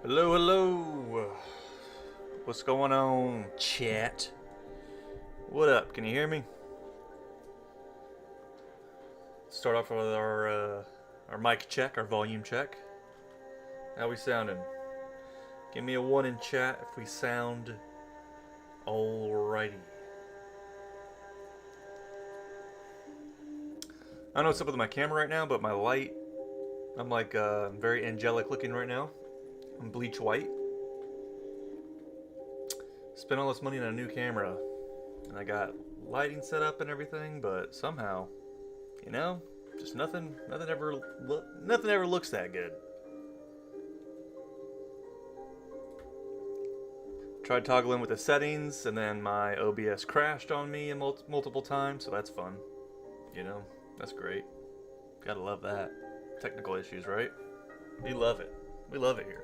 Hello, hello. What's going on, chat? What up? Can you hear me? Start off with our mic check, our volume check. How we sounding? Give me a 1 in chat if we sound alrighty. I don't know what's up with my camera right now, but my light, I'm like very angelic looking right now. I'm bleach white. Spent all this money on a new camera, and I got lighting set up and everything, but somehow, you know, just nothing ever looks that good. Tried toggling with the settings, and then my OBS crashed on me multiple times, so that's fun. You know, that's great. Gotta love that. Technical issues, right? We love it. We love it here.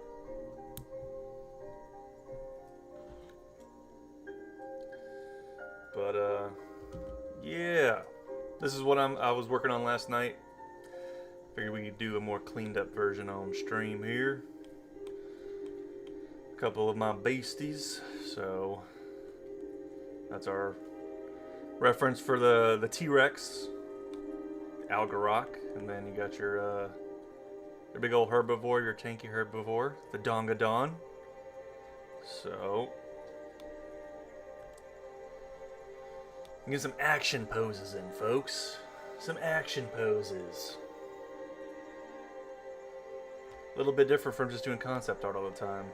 But yeah. This is what I was working on last night. Figured we could do a more cleaned up version on stream here. A couple of my beasties. So that's our reference for the T-Rex, Algarock, and then you got your big old herbivore, your tanky herbivore, the Dongadon. So get some action poses in, folks. Some action poses. A little bit different from just doing concept art all the time.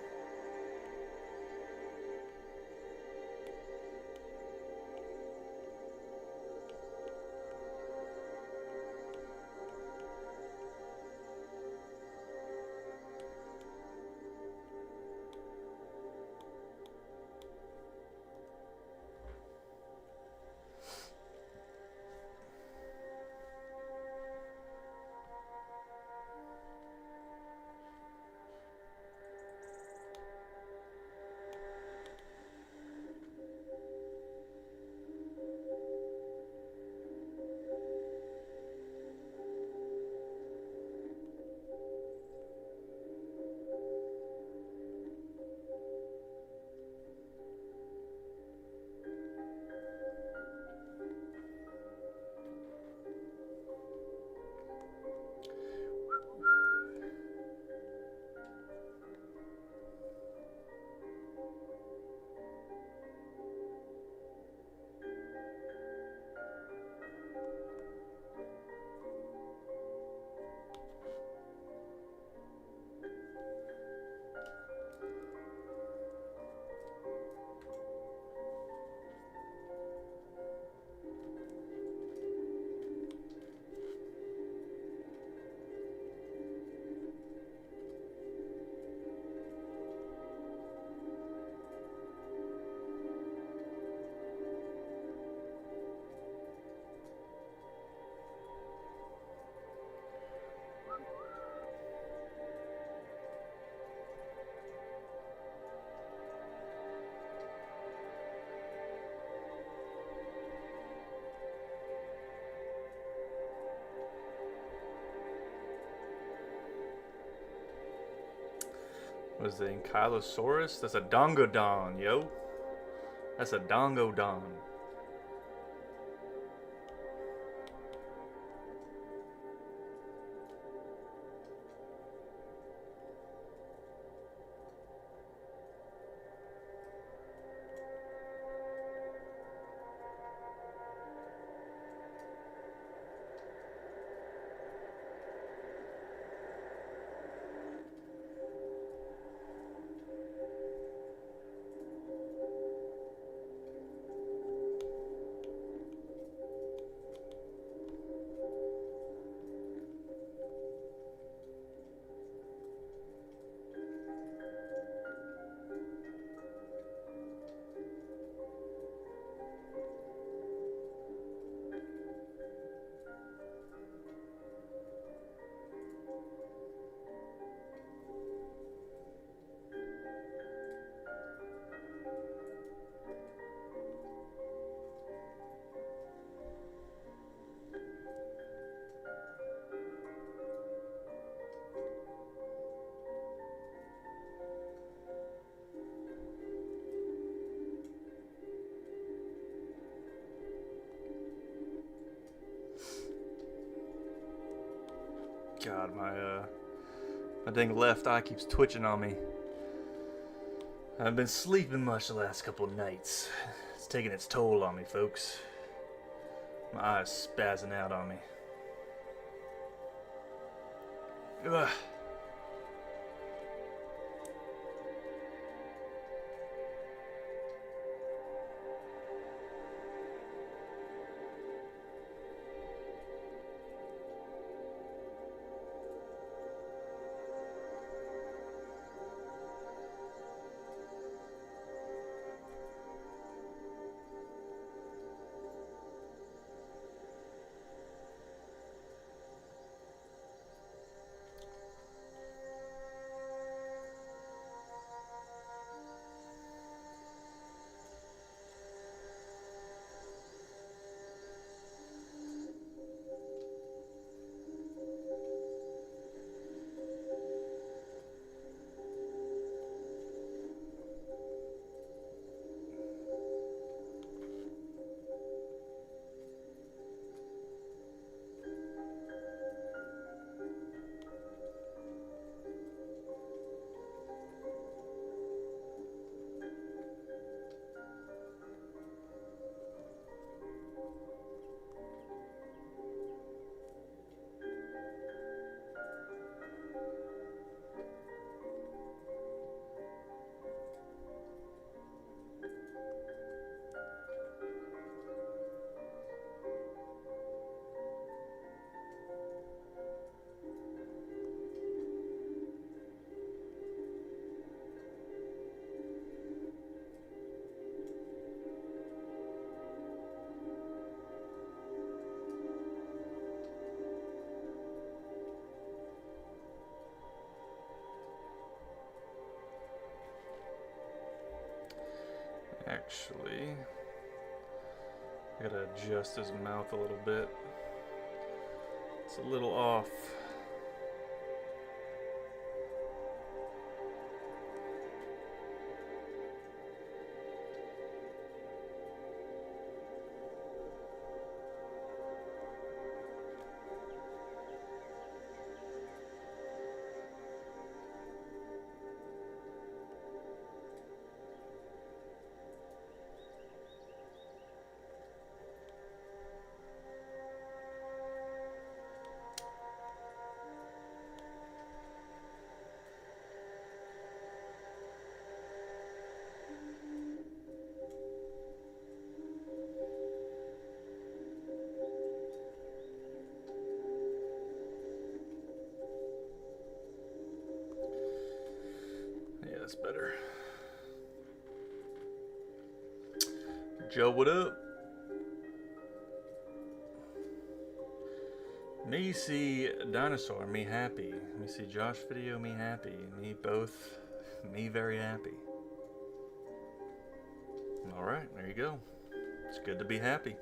What is the Ankylosaurus? That's a Dongodon, yo. That's a Dongodon. God, my dang left eye keeps twitching on me. I haven't been sleeping much the last couple of nights. It's taking its toll on me, folks. My eye's spazzing out on me. Ugh. Actually, I gotta adjust his mouth a little bit. It's a little off. Yeah, that's better. Joe, what up? Me see Dinosaur, me happy. Me see Josh video, me happy. Me both, me very happy. Alright, there you go. It's good to be happy.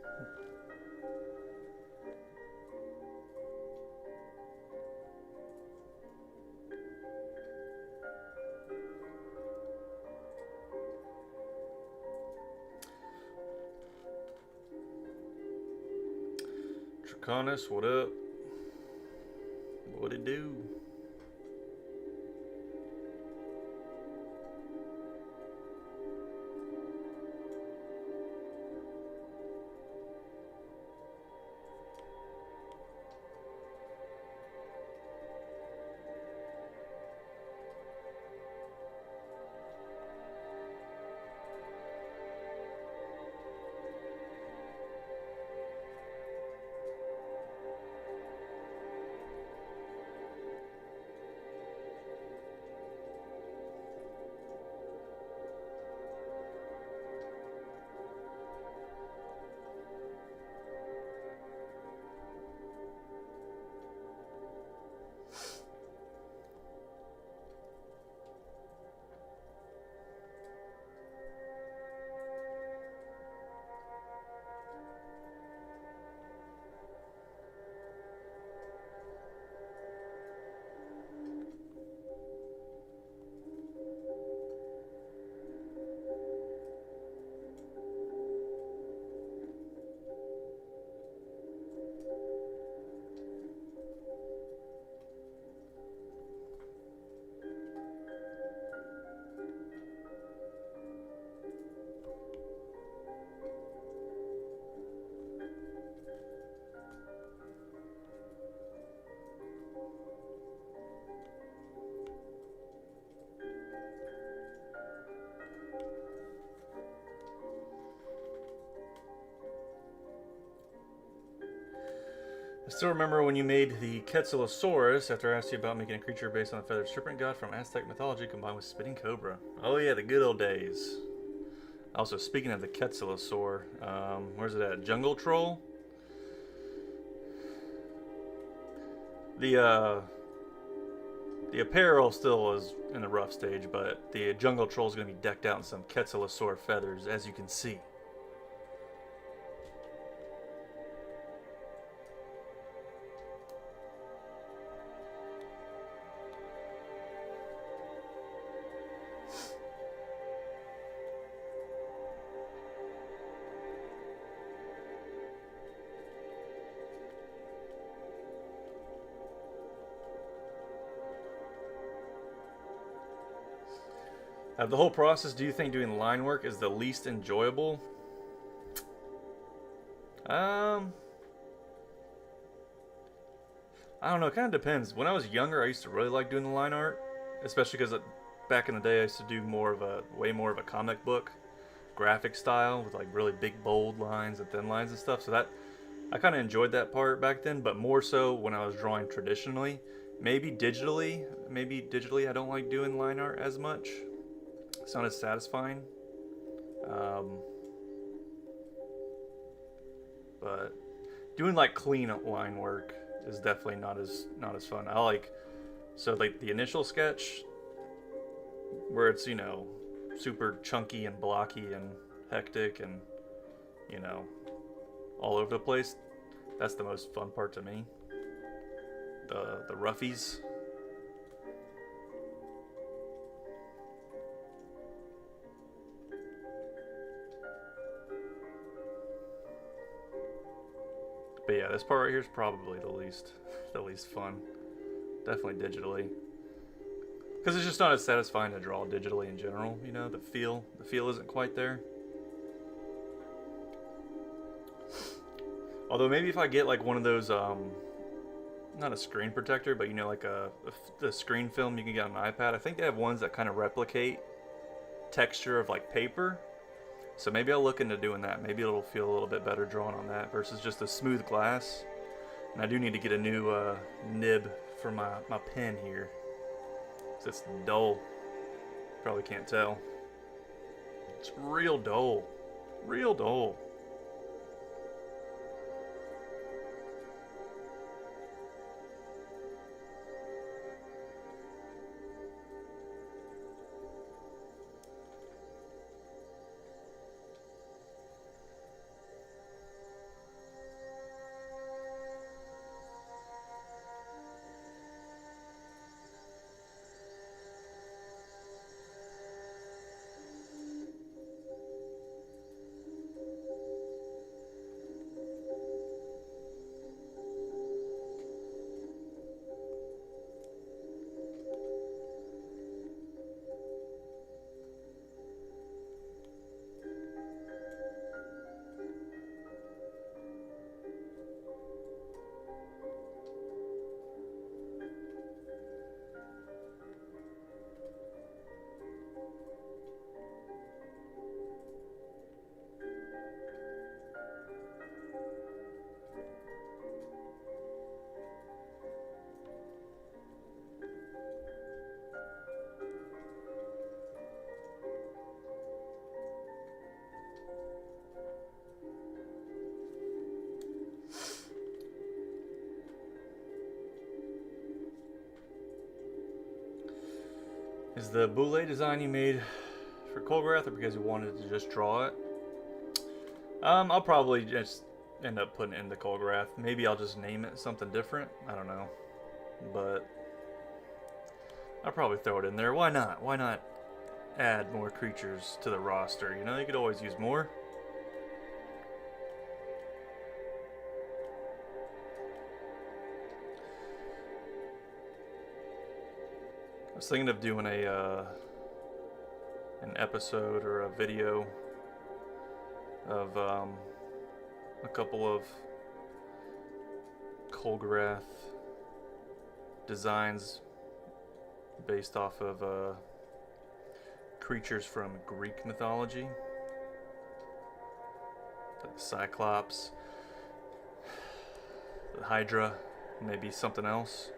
Draconis, what up? What it do? Still remember when you made the Quetzalosaurus after I asked you about making a creature based on the feathered serpent god from Aztec mythology combined with spitting cobra. Oh yeah, the good old days. Also, speaking of the Quetzalosaur, where's it at? Jungle Troll? The apparel still is in the rough stage, but the Jungle Troll is going to be decked out in some Quetzalosaur feathers, as you can see. Of the whole process, do you think doing line work is the least enjoyable? I don't know. It kind of depends. When I was younger, I used to really like doing the line art, especially because back in the day, I used to do way more of a comic book graphic style with like really big bold lines and thin lines and stuff. So that I kind of enjoyed that part back then, but more so when I was drawing traditionally. Maybe digitally, I don't like doing line art as much. It's not as satisfying. But doing like clean line work is definitely not as fun. I like the initial sketch where it's, you know, super chunky and blocky and hectic and, you know, all over the place. That's the most fun part to me. The roughies. But yeah, this part right here is probably the least fun. Definitely digitally, because it's just not as satisfying to draw digitally in general. You know, the feel isn't quite there. Although maybe if I get like one of those, not a screen protector, but you know, like the screen film you can get on an iPad. I think they have ones that kind of replicate texture of like paper. So maybe I'll look into doing that. Maybe it'll feel a little bit better drawn on that versus just a smooth glass. And I do need to get a new nib for my pen here. So it's dull. Probably can't tell. It's real dull. Real dull. Is the boule design you made for Colgrath or because you wanted to just draw it? I'll probably just end up putting it into Colgrath. Maybe I'll just name it something different. I don't know. But I'll probably throw it in there. Why not? Why not add more creatures to the roster? You know, you could always use more. I was thinking of doing an episode or a video of a couple of Colgrath designs based off of creatures from Greek mythology, like Cyclops, The Hydra, maybe something else.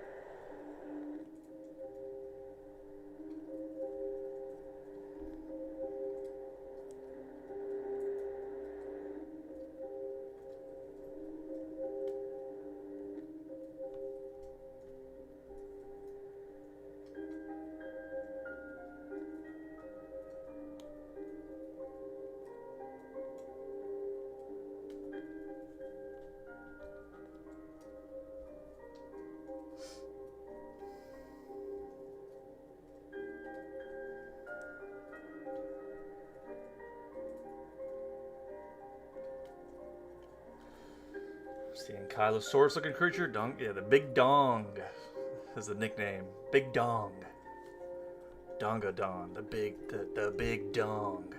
The Ankylosaurus looking creature, yeah, the Big Dong is the nickname. Big Dong. Dongadon, the Big Dong.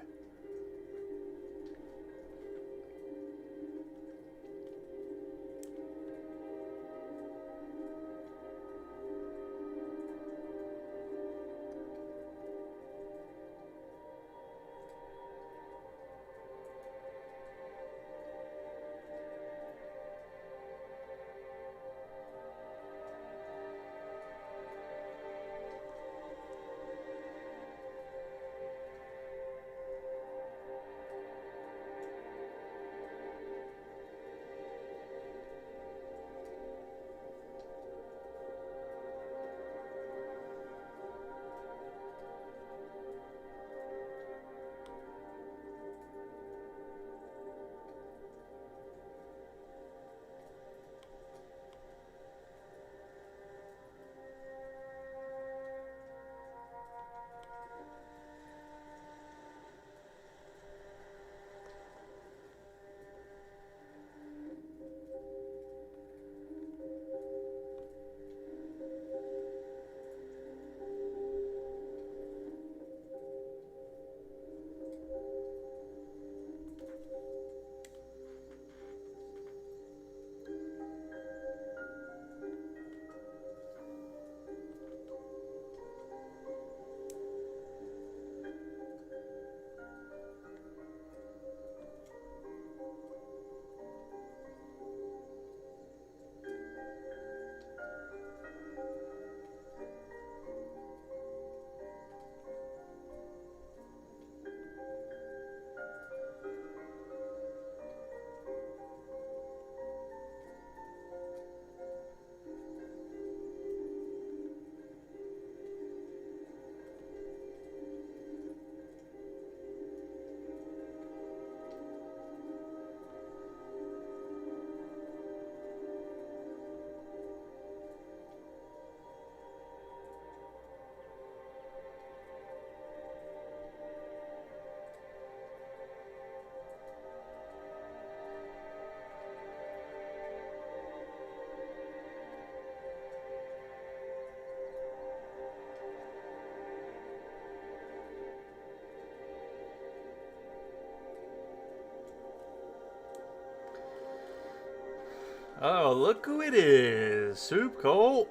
Oh, look who it is. Soup Colt.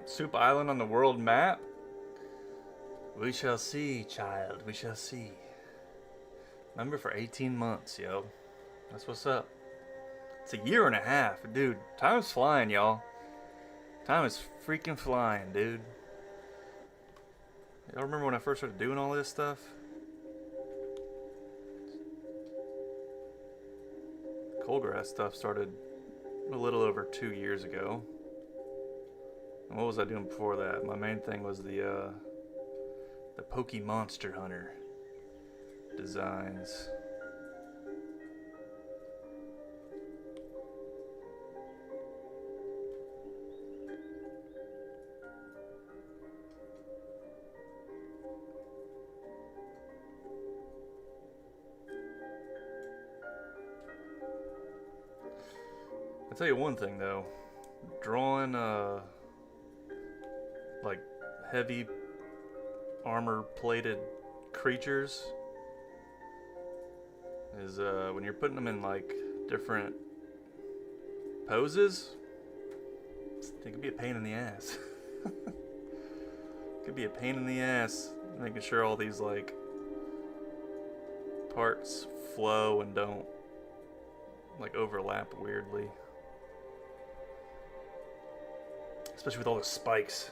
Soup Island on the world map. We shall see, child. We shall see. Remember, for 18 months, yo. That's what's up. It's a year and a half. Dude, time's flying, y'all. Time is freaking flying, dude. Y'all remember when I first started doing all this stuff? Coalgrass stuff started a little over 2 years ago. And what was I doing before that? My main thing was the Pokey Monster Hunter designs. I'll tell you one thing though, drawing like heavy armor plated creatures is when you're putting them in like different poses, it can be a pain in the ass. It could be a pain in the ass making sure all these like parts flow and don't like overlap weirdly. especially with all the spikes.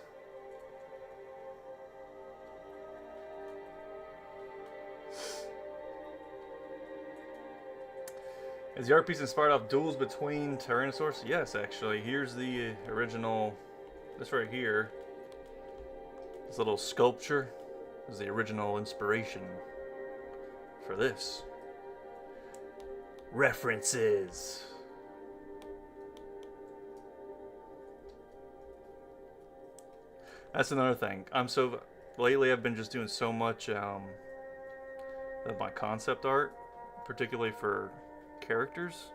Is the art piece inspired off duels between Tyrannosaurs? Yes, actually. Here's the original. This right here. This little sculpture is the original inspiration for this. References. That's another thing. Lately I've been just doing so much of my concept art, particularly for characters,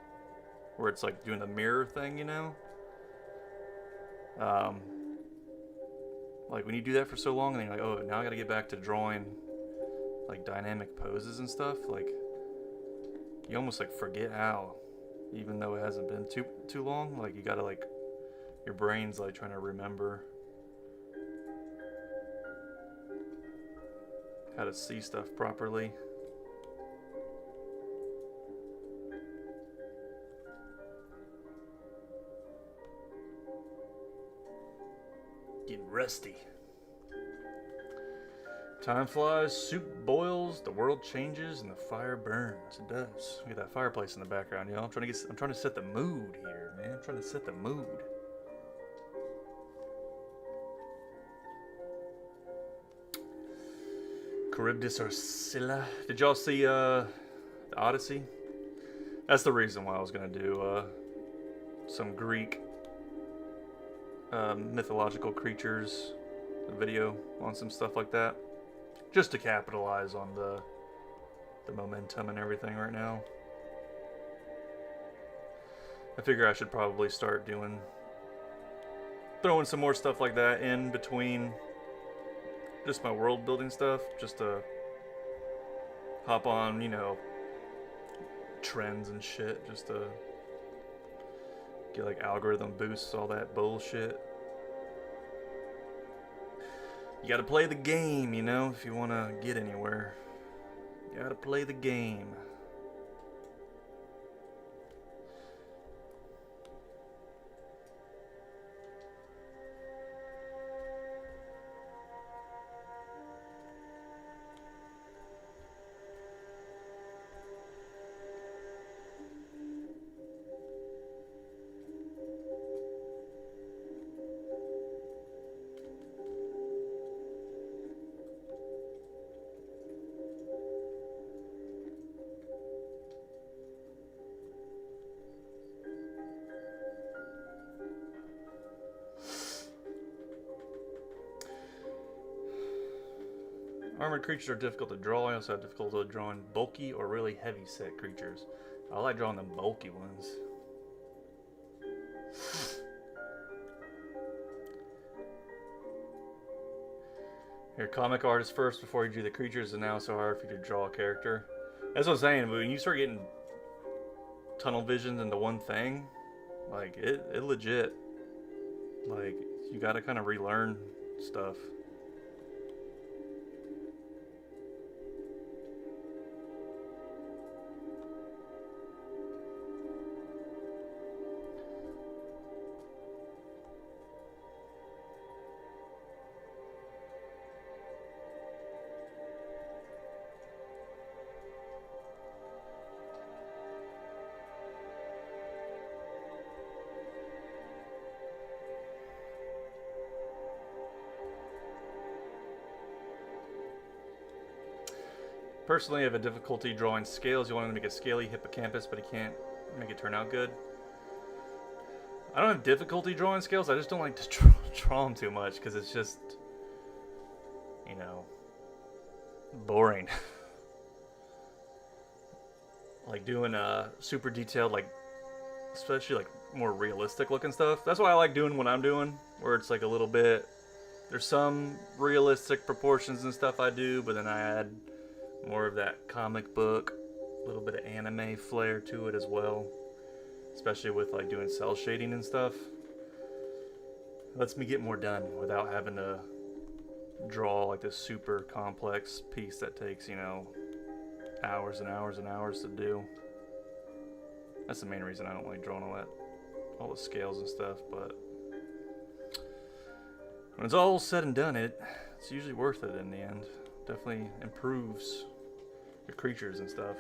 where it's like doing the mirror thing, you know? Like when you do that for so long and then you're like, oh, now I gotta get back to drawing like dynamic poses and stuff, like you almost like forget how, even though it hasn't been too long, like you gotta like, your brain's like trying to remember how to see stuff properly. Getting rusty. Time flies, soup boils, the world changes, and the fire burns. It does. Look at that fireplace in the background, you know. I'm trying to set the mood here, man. I'm trying to set the mood. Charybdis or Scylla. Did y'all see the Odyssey? That's the reason why I was gonna do some Greek mythological creatures, a video on some stuff like that, just to capitalize on the momentum and everything right now. I figure I should probably start throwing some more stuff like that in between just my world building stuff, just to hop on, you know, trends and shit, just to get like algorithm boosts, all that bullshit. You gotta play the game, you know, if you wanna get anywhere. You gotta play the game. Armored creatures are difficult to draw. I also have difficulty drawing bulky or really heavy set creatures. I like drawing the bulky ones. Your comic artist first before you do the creatures, and now it's so hard for you to draw a character. That's what I'm saying. When you start getting tunnel visions into one thing, like it legit, like you gotta kind of relearn stuff. Personally, I have a difficulty drawing scales. You want to make a scaly hippocampus, but he can't make it turn out good. I don't have difficulty drawing scales. I just don't like to draw them too much because it's just, you know, boring. Like doing super detailed, like, especially like more realistic looking stuff. That's why I like doing what I'm doing, where it's like a little bit, there's some realistic proportions and stuff I do, but then I add more of that comic book, a little bit of anime flair to it as well, especially with like doing cell shading and stuff. It lets me get more done without having to draw like this super complex piece that takes, you know, hours and hours and hours to do. That's the main reason I don't like drawing all the scales and stuff. But When it's all said and done, it's usually worth it in the end. Definitely improves your creatures and stuff.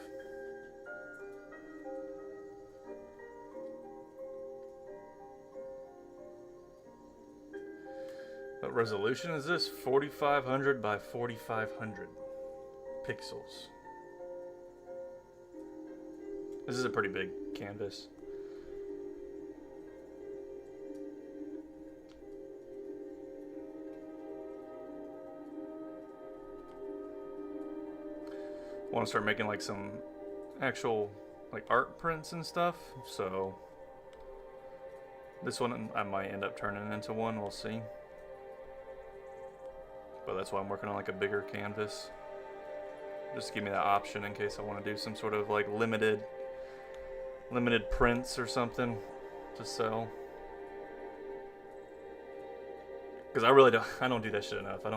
What resolution is this? 4500 by 4500 pixels. This is a pretty big canvas. I want to start making like some actual like art prints and stuff, so this one I might end up turning into one, we'll see. But that's why I'm working on like a bigger canvas, just to give me that option in case I want to do some sort of like limited prints or something to sell. Because I don't do that shit enough. I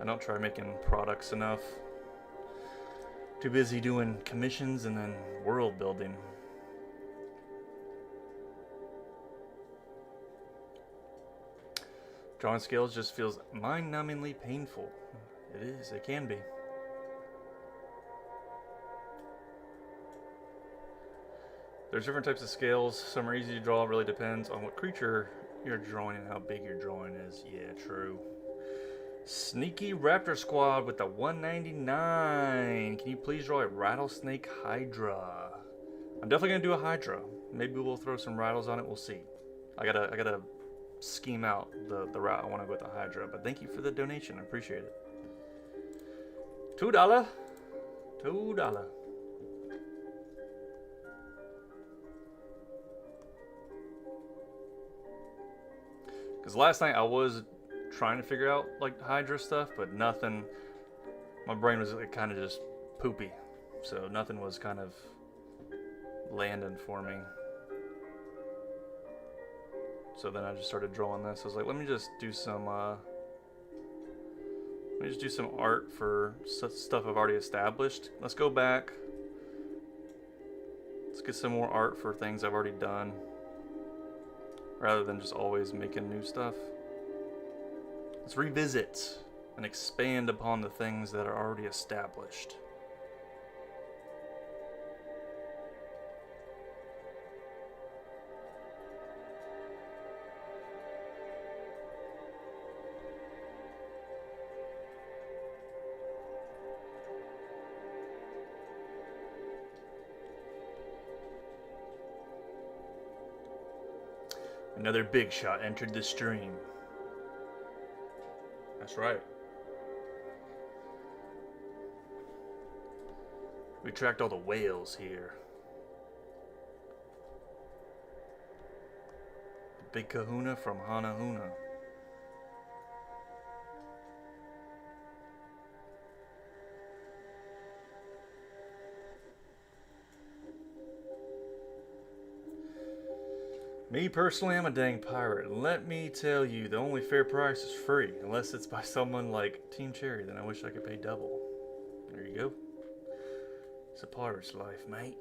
don't try making products enough. Too busy doing commissions and then world building. Drawing scales just feels mind-numbingly painful. It is, it can be. There's different types of scales. Some are easy to draw, it really depends on what creature you're drawing and how big your drawing is. Yeah, true. Sneaky Raptor Squad with the 199. Can you please draw a rattlesnake hydra? I'm definitely gonna do a hydra. Maybe we'll throw some rattles on it. We'll see. I gotta scheme out the route I want to go with the hydra. But thank you for the donation. I appreciate it. $2. $2. Because last night I was trying to figure out like hydra stuff, but nothing. My brain was like, kind of just poopy, so nothing was kind of landing for me. So then I just started drawing this. I was like, let me just do some art for stuff I've already established. Let's go back. Let's get some more art for things I've already done, rather than just always making new stuff. Let's revisit and expand upon the things that are already established. Another big shot entered the stream. That's right. We tracked all the whales here. The big kahuna from Hanahuna. Me personally, I'm a dang pirate, and let me tell you, the only fair price is free, unless it's by someone like Team Cherry, then I wish I could pay double. There you go. It's a pirate's life, mate.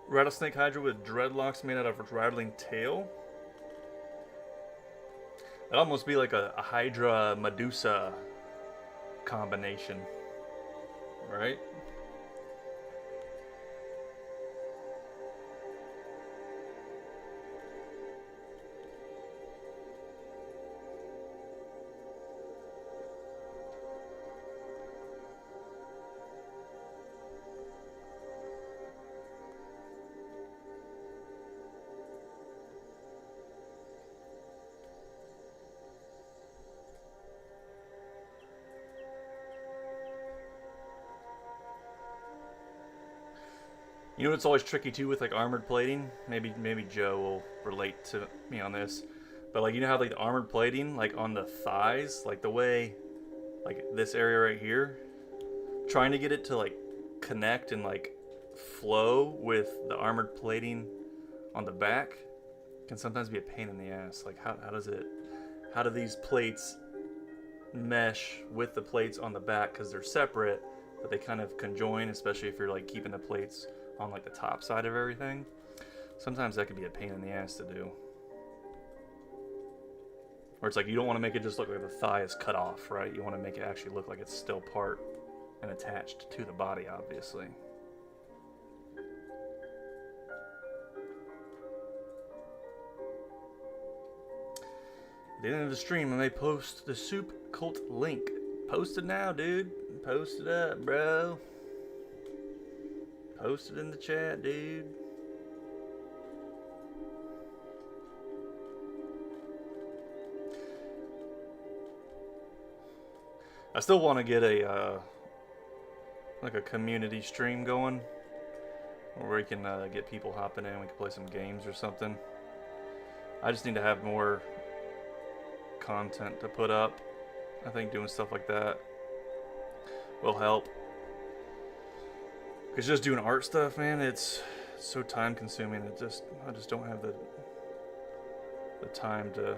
Rattlesnake Hydra with dreadlocks made out of a rattling tail. That'd almost be like a Hydra Medusa combination, right? You know what's always tricky too with like armored plating? Maybe Joe will relate to me on this. But like you know how like the armored plating like on the thighs, like the way like this area right here, trying to get it to like connect and like flow with the armored plating on the back can sometimes be a pain in the ass. Like how do these plates mesh with the plates on the back because they're separate, but they kind of conjoin, especially if you're like keeping the plates on like the top side of everything. Sometimes that could be a pain in the ass to do. Or it's like you don't want to make it just look like the thigh is cut off, right? You want to make it actually look like it's still part and attached to the body, obviously. At the end of the stream, I may post the soup cult link. Post it now, dude. Post it up, bro. Post it in the chat, dude. I still want to get a like a community stream going where we can get people hopping in. We can play some games or something. I just need to have more content to put up. I think doing stuff like that will help. Because just doing art stuff, man, it's so time consuming. I just don't have the time to,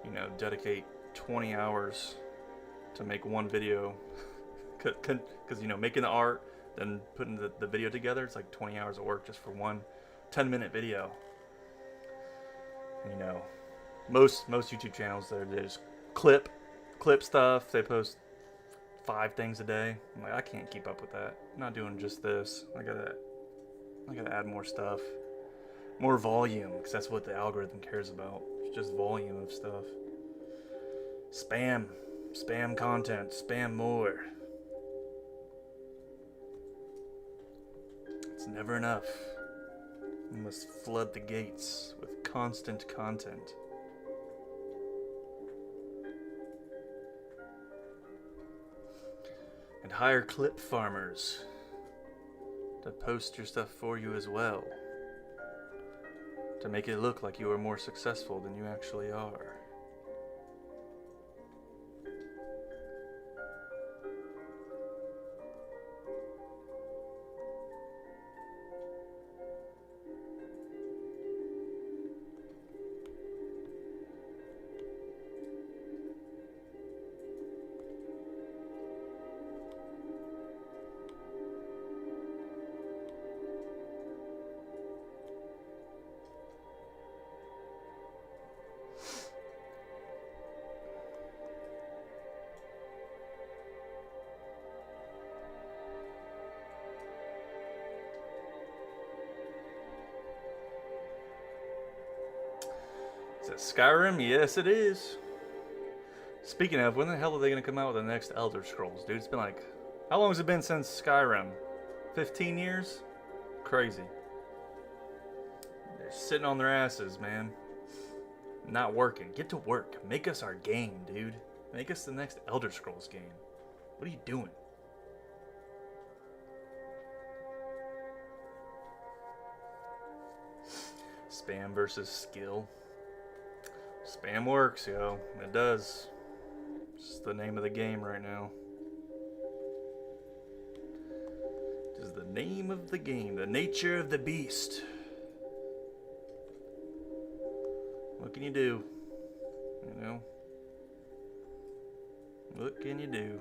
you know, dedicate 20 hours to make one video. Because, you know, making the art, then putting the video together, it's like 20 hours of work just for one 10-minute video. And, you know, most YouTube channels, they just clip stuff. They post 5 things a day. I'm like, I can't keep up with that. I'm not doing just this. I gotta add more stuff, more volume, because that's what the algorithm cares about. It's just volume of stuff. Spam content, spam more. It's never enough. You must flood the gates with constant content. And hire clip farmers to post your stuff for you as well, to make it look like you are more successful than you actually are. Is it Skyrim? Yes, it is. Speaking of, when the hell are they going to come out with the next Elder Scrolls, dude? It's been like, how long has it been since Skyrim? 15 years? Crazy. They're sitting on their asses, man. Not working. Get to work. Make us our game, dude. Make us the next Elder Scrolls game. What are you doing? Spam versus skill. Spam works, yo. It does. It's the name of the game right now. It is the name of the game. The nature of the beast. What can you do? You know? What can you do?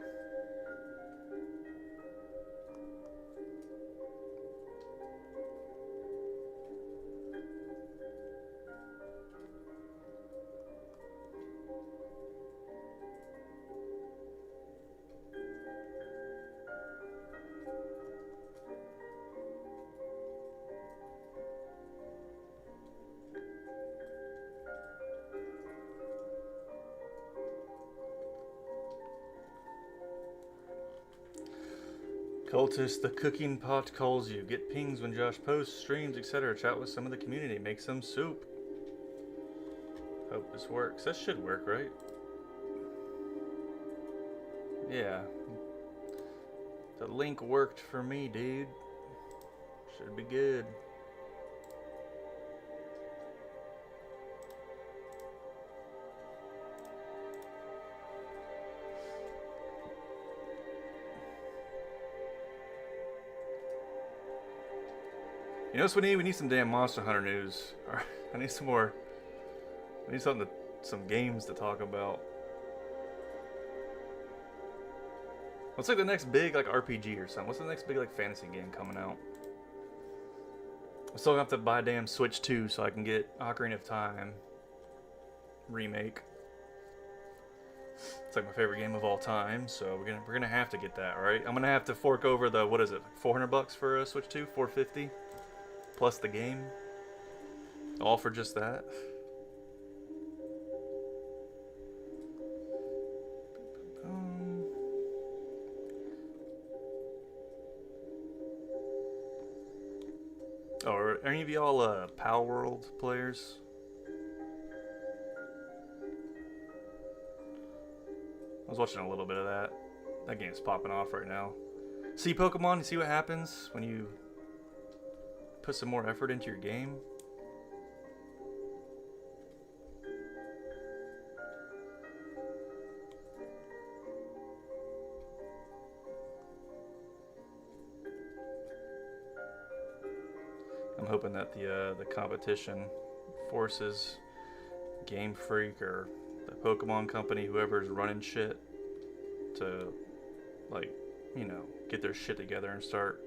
Cultist, the cooking pot calls you. Get pings when Josh posts, streams, etc. Chat with some of the community. Make some soup. Hope this works. That should work, right? Yeah. The link worked for me, dude. Should be good. You know what we need? We need some damn Monster Hunter news. Alright, I need some more. I need some games to talk about. What's like the next big like RPG or something? What's the next big like fantasy game coming out? I'm still gonna have to buy a damn Switch 2 so I can get Ocarina of Time remake. It's like my favorite game of all time, so we're gonna have to get that, right? I'm gonna have to fork over the what is it, $400 for a Switch 2, $450 plus the game, all for just that. Oh, are any of y'all Power World players? I was watching a little bit of that. That game's popping off right now. See Pokemon, you see what happens when you put some more effort into your game? I'm hoping that the competition forces Game Freak or the Pokemon Company, whoever's running shit, to like, you know, get their shit together and start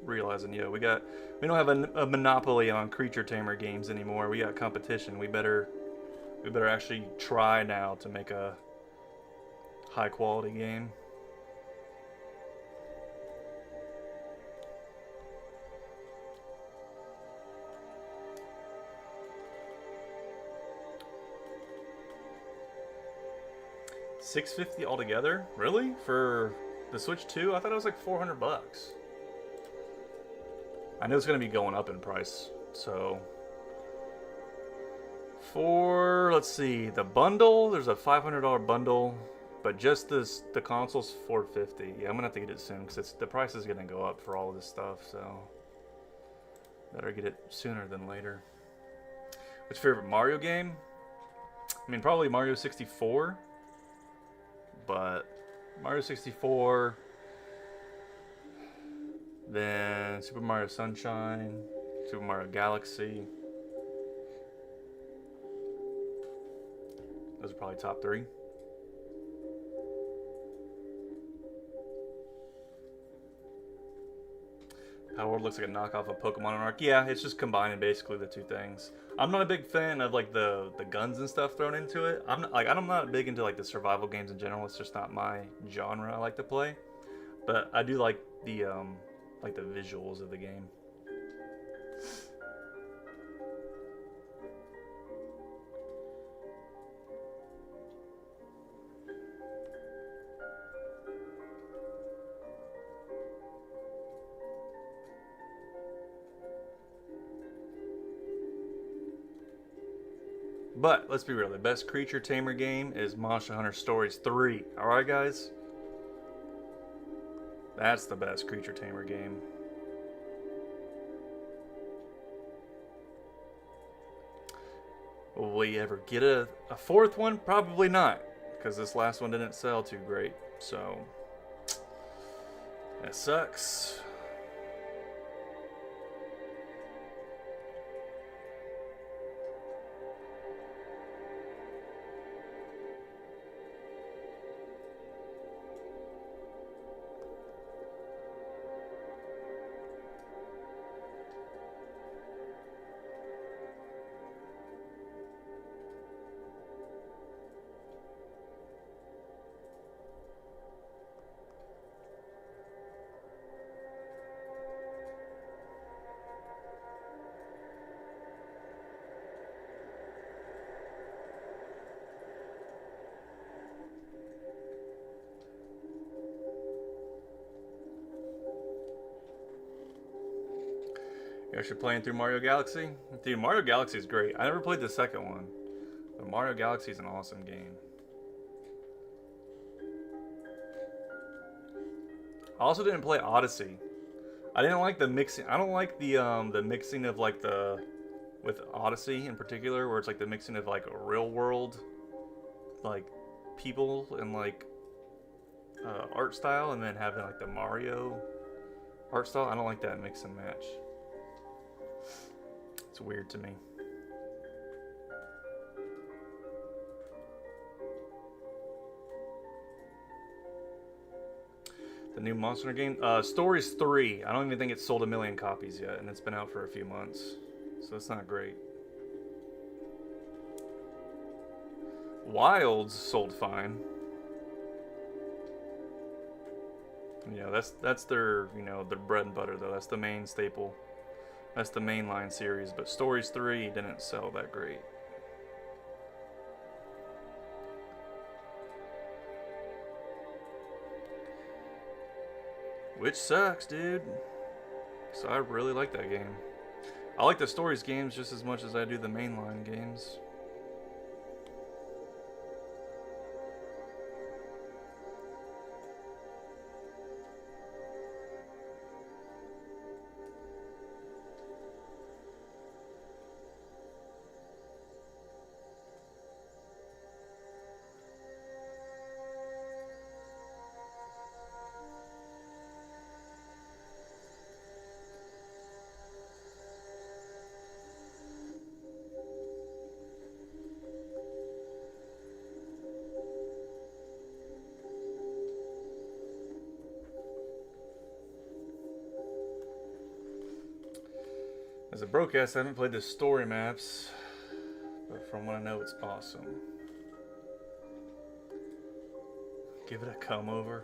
realizing, yo, we don't have a monopoly on creature tamer games anymore. We got competition. We better actually try now to make a high quality game. $650 altogether? Really? For the Switch 2? I thought it was like $400. I know it's going to be going up in price. So for, let's see, the bundle, there's a $500 bundle, but just the console's $450. Yeah, I'm going to have to get it soon because the price is going to go up for all of this stuff, so better get it sooner than later. What's your favorite Mario game? I mean, probably Mario 64. But Mario 64, then Super Mario Sunshine, Super Mario Galaxy. Those are probably top 3. Power World looks like a knockoff of Pokemon and Arc. Yeah, it's just combining basically the two things. I'm not a big fan of like the guns and stuff thrown into it. I'm not big into like the survival games in general. It's just not my genre I like to play. But I do like the visuals of the game. But let's be real, the best creature tamer game is Monster Hunter Stories 3. Alright, guys? That's the best creature tamer game. Will we ever get a fourth one? Probably not, because this last one didn't sell too great. So, that sucks. You guys should playing through Mario Galaxy? Dude, Mario Galaxy is great. I never played the second one, but Mario Galaxy is an awesome game. I also didn't play Odyssey. I didn't like the mixing. I don't like the mixing of like the with Odyssey in particular, where it's like the mixing of like a real world like people and like art style, and then having like the Mario art style. I don't like that mix and match. It's weird to me. The new Monster Hunter game, Stories 3. I don't even think it's sold 1,000,000 copies yet, and it's been out for a few months, so it's not great. Wilds sold fine. Yeah, that's their their bread and butter though. That's the main staple. That's the mainline series. But Stories 3 didn't sell that great. Which sucks, dude. So I really like that game. I like the Stories games just as much as I do the mainline games. As a broadcast, I haven't played the story maps, but from what I know, it's awesome. Give it a come over.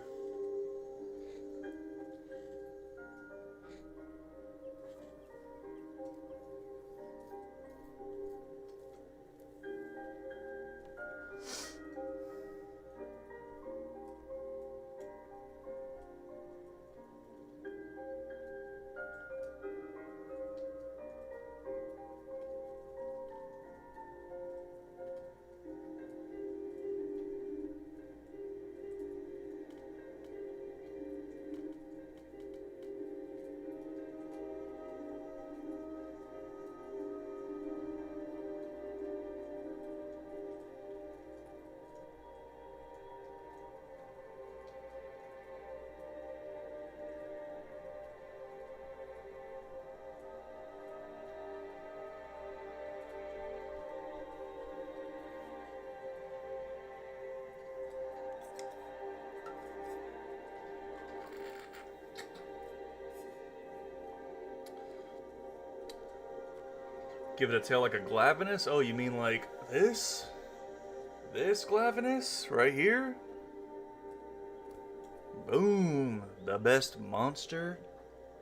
Give it a tail like a Glavenus? Oh, you mean like this? This Glavenus? Right here? Boom! The best monster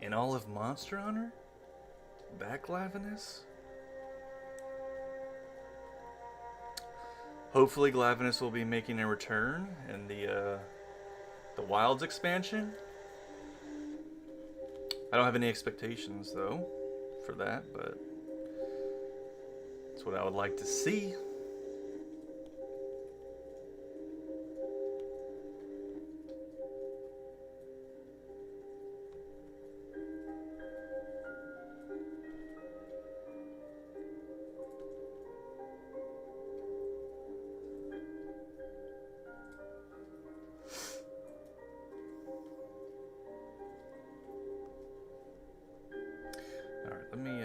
in all of Monster Hunter? That Glavenus? Hopefully Glavenus will be making a return in the Wilds expansion. I don't have any expectations though for that, but that's what I would like to see. Alright, let me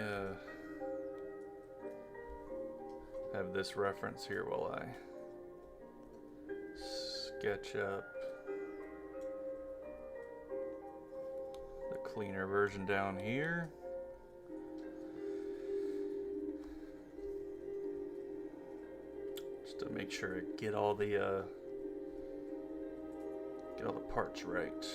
have this reference here while I sketch up the cleaner version down here. Just to make sure I get all the parts right.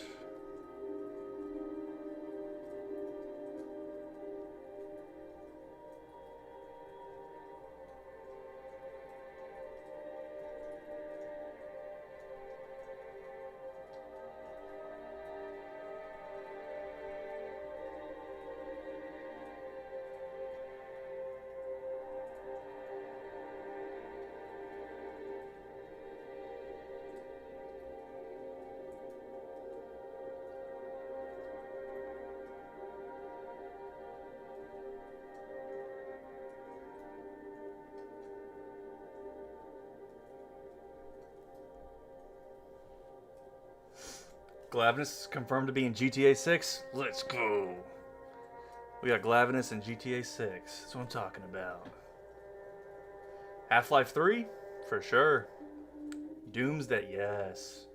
Glavenus is confirmed to be in GTA 6. Let's go. We got Glavenus in GTA 6. That's what I'm talking about. Half-Life 3? For sure. Doomsday, yes.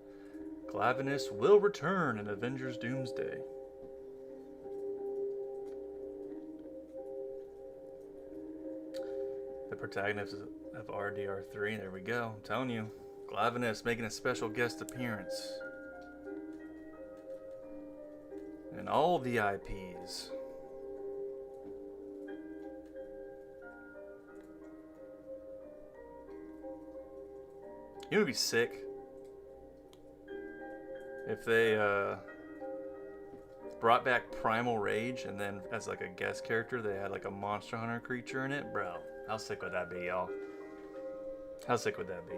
Glavenus will return in Avengers Doomsday. The protagonist of RDR3, there we go. I'm telling you. Glavenus making a special guest appearance. And all the IPs. You would be sick if they brought back Primal Rage and then as like a guest character they had like a Monster Hunter creature in it. Bro, how sick would that be, y'all? How sick would that be?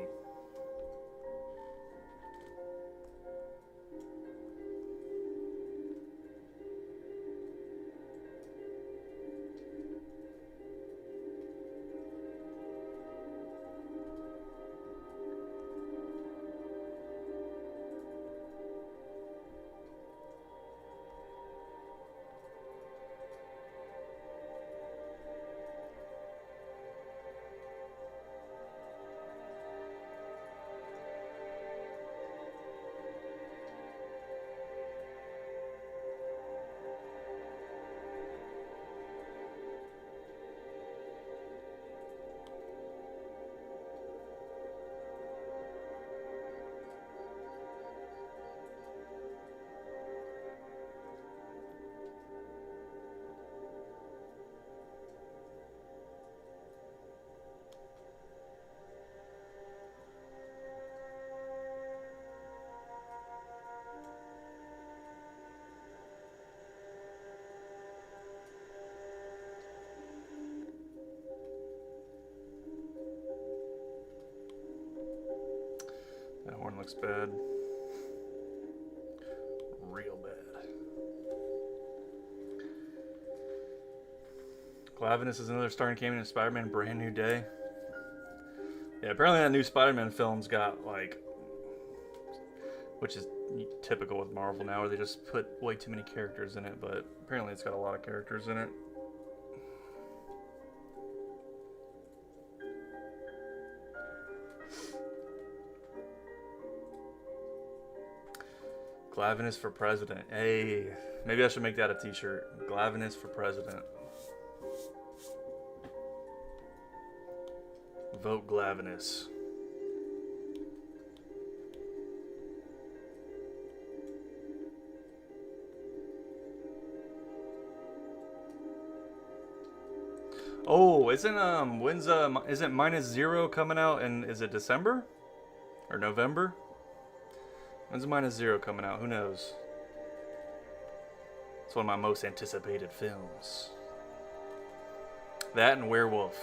That horn looks bad. Real bad. Glavenus is another starring cameo in Spider-Man Brand New Day. Yeah, apparently that new Spider-Man film's got like, which is typical with Marvel now, where they just put way too many characters in it, but apparently it's got a lot of characters in it. Glavenus for president. Hey, maybe I should make that a t-shirt. Glavenus for president. Vote Glavenus. Oh, isn't isn't -0 coming out in, is it December? Or November? When's -0 coming out? Who knows? It's one of my most anticipated films. That and Werewolf.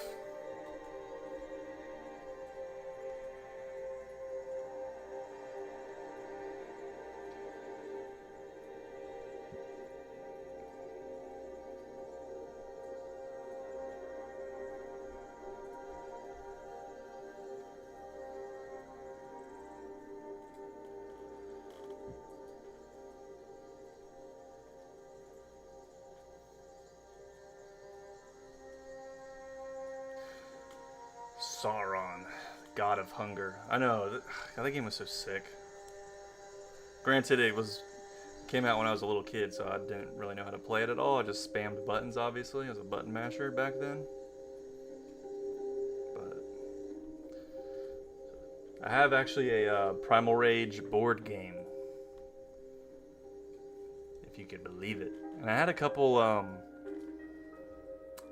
Sauron, God of Hunger. I know, that game was so sick. Granted, came out when I was a little kid, so I didn't really know how to play it at all. I just spammed buttons, obviously. I was a button masher back then. But I have actually a Primal Rage board game, if you could believe it. And I had a couple, I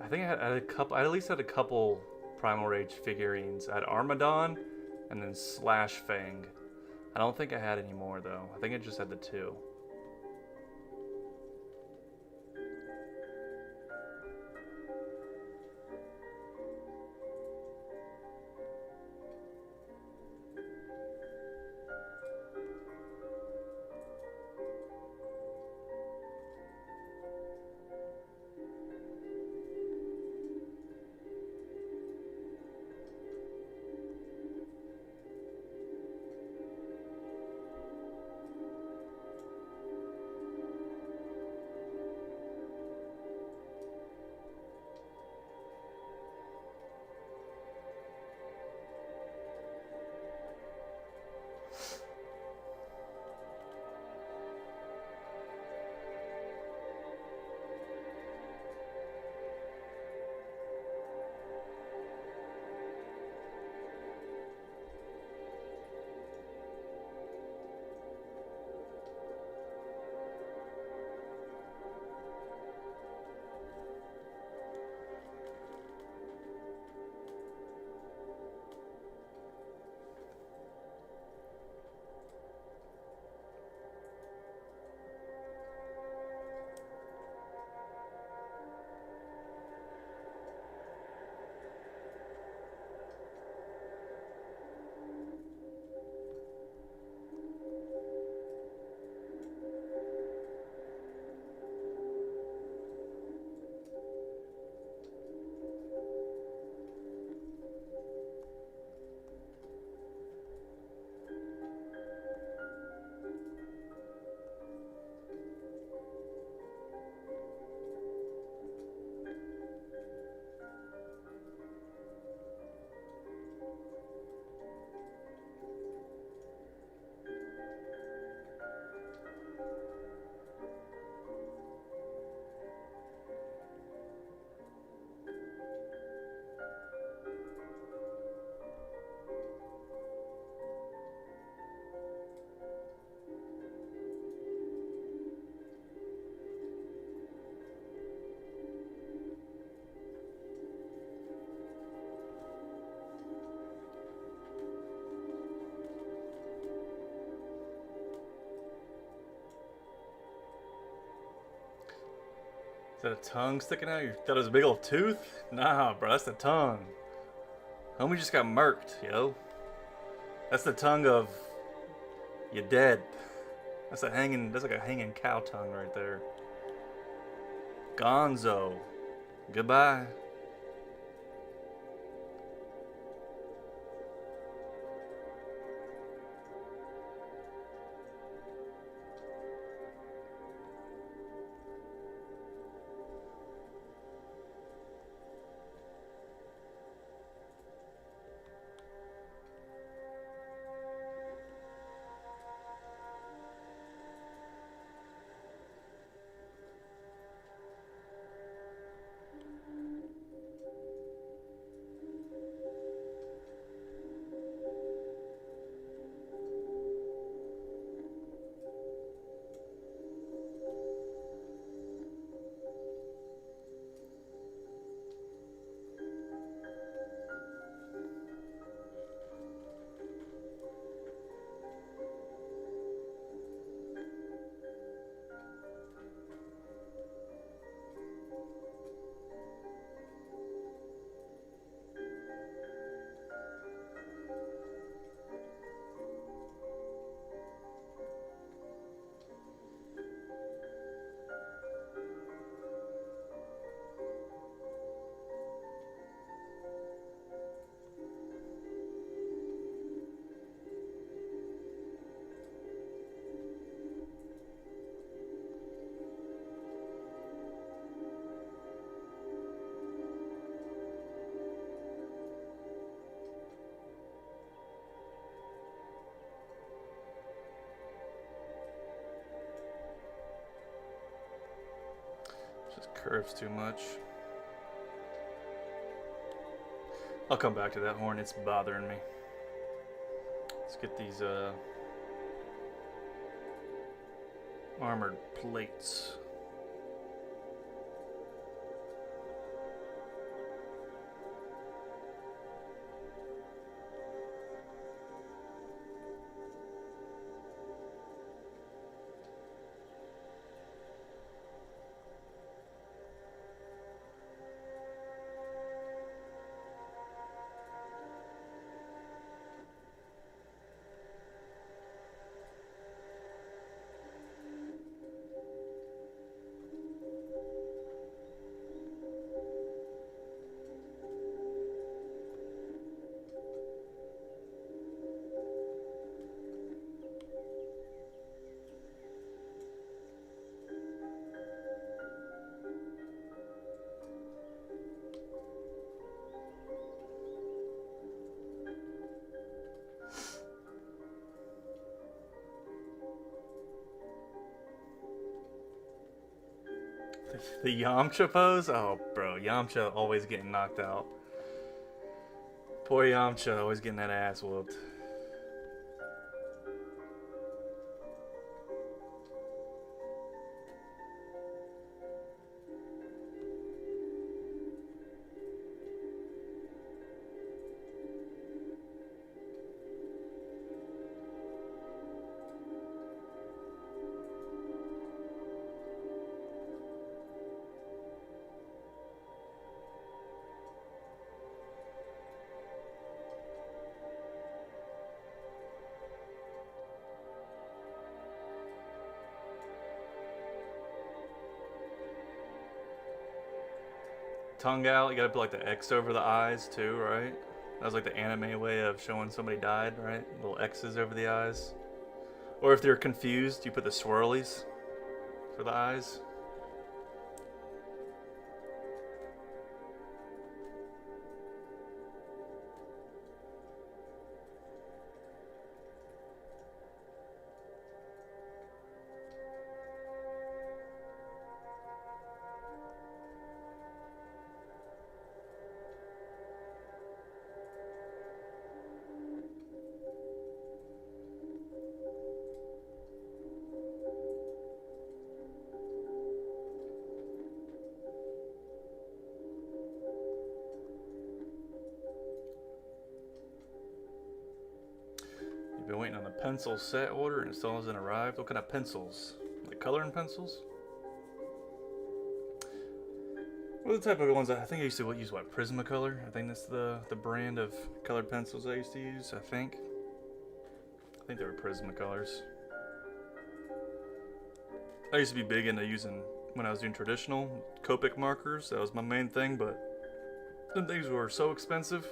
think I had a couple, I at least had a couple Primal Rage figurines. I had Armadon and then Slash Fang. I don't think I had any more though. I think I just had the two. Is that a tongue sticking out? You thought it was a big old tooth? Nah, bro, that's the tongue. Homie just got murked, yo. That's the tongue of you dead. That's like a hanging cow tongue right there. Gonzo. Goodbye. Just curves too much. I'll come back to that horn, it's bothering me. Let's get these armored plates. The Yamcha pose? Oh, bro, Yamcha always getting knocked out. Poor Yamcha always getting that ass whooped. Tongue out, you gotta put like the X over the eyes too, right? That was like the anime way of showing somebody died, right? Little X's over the eyes. Or if they're confused, you put the swirlies for the eyes. You've been waiting on the pencil set order and it still hasn't arrived. What kind of pencils? Like coloring pencils? What are the type of ones I think I used to use? What, Prismacolor? I think that's the brand of colored pencils I used to use. I think they were Prismacolors. I used to be big into using, when I was doing traditional, Copic markers. That was my main thing, but them things were so expensive.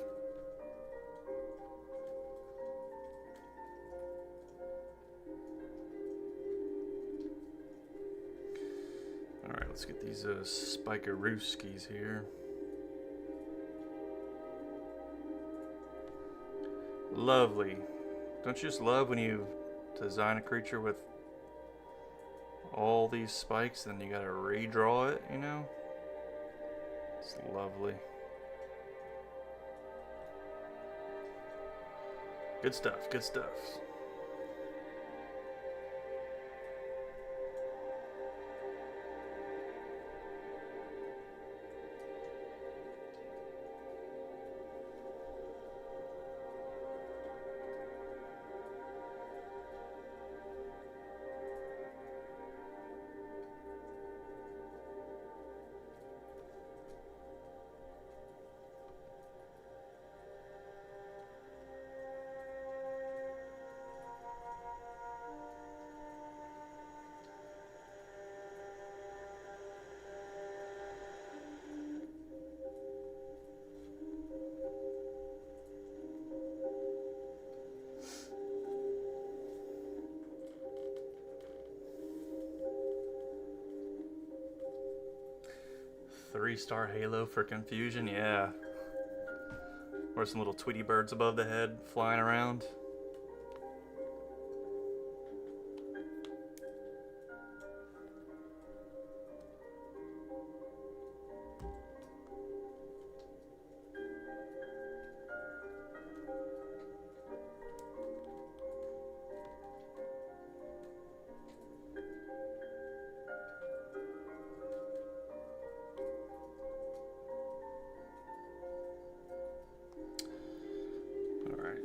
Alright, let's get these Spikerooskies here. Lovely. Don't you just love when you design a creature with all these spikes and then you gotta redraw it, you know? It's lovely. Good stuff, good stuff. Three-star halo for confusion, yeah. Or some little Tweety birds above the head flying around.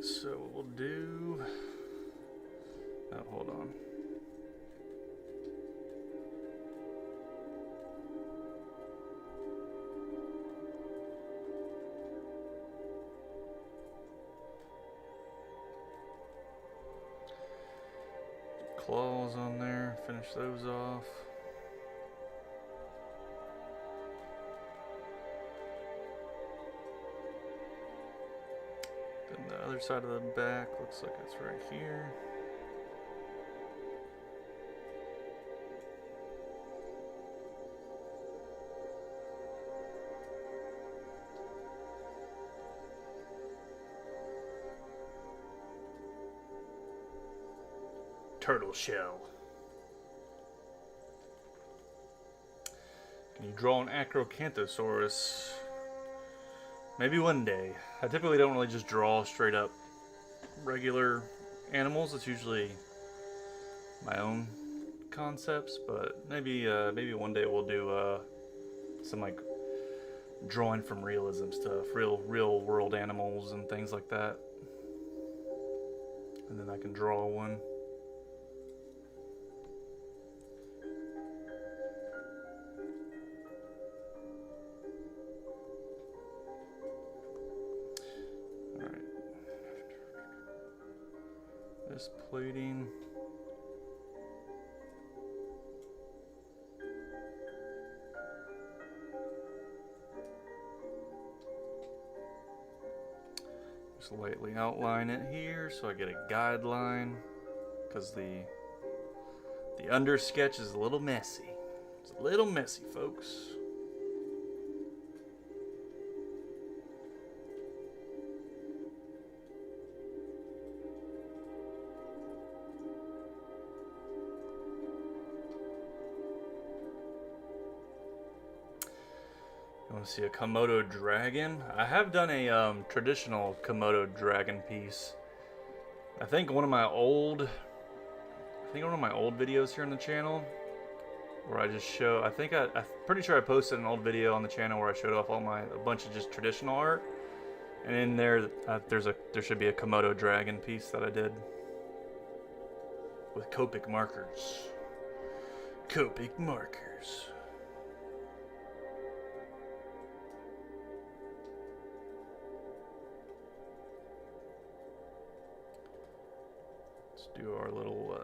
So what we'll do, oh, hold on. Claws on there, finish those off. Then the other side of the back looks like it's right here. Turtle shell. Can you draw an Acrocanthosaurus? Maybe one day. I typically don't really just draw straight up regular animals. It's usually my own concepts, but maybe one day we'll do some like drawing from realism stuff, real world animals and things like that, and then I can draw one. This plating. Just lightly outline it here so I get a guideline, because the under sketch is a little messy. It's a little messy, folks. Want to see a Komodo dragon? I have done a traditional Komodo dragon piece. I think one of my old videos here on the channel, where I just show. I'm pretty sure I posted an old video on the channel where I showed off a bunch of just traditional art, and in there there should be a Komodo dragon piece that I did with Copic markers. Copic markers. Let's do our little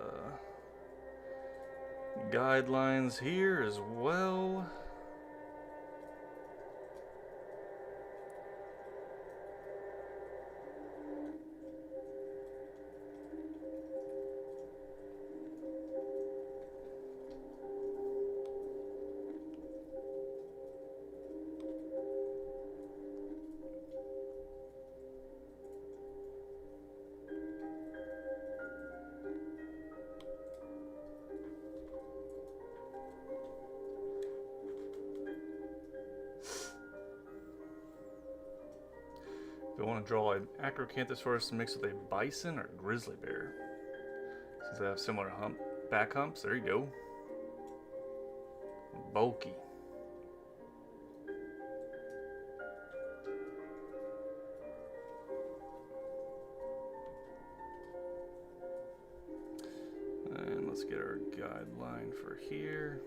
guidelines here as well. We want to draw an Acrocanthosaurus mixed with a bison or grizzly bear. Since they have similar back humps, there you go. Bulky. And let's get our guideline for here.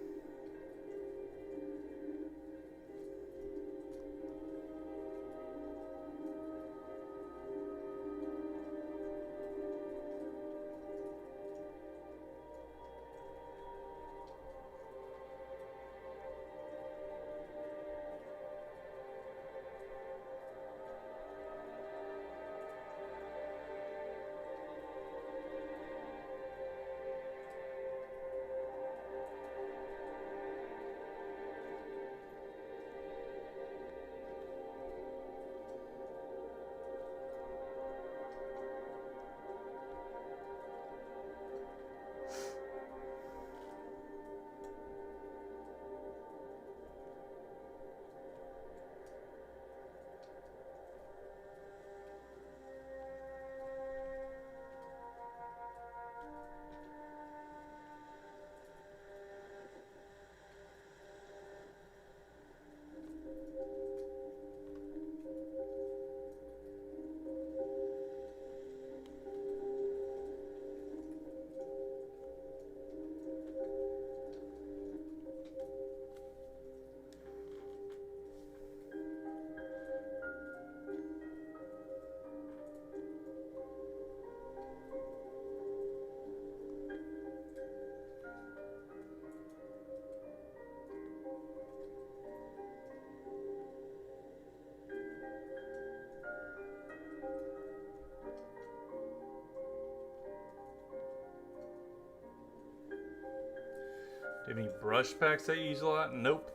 Do you have any brush packs that you use a lot? Nope.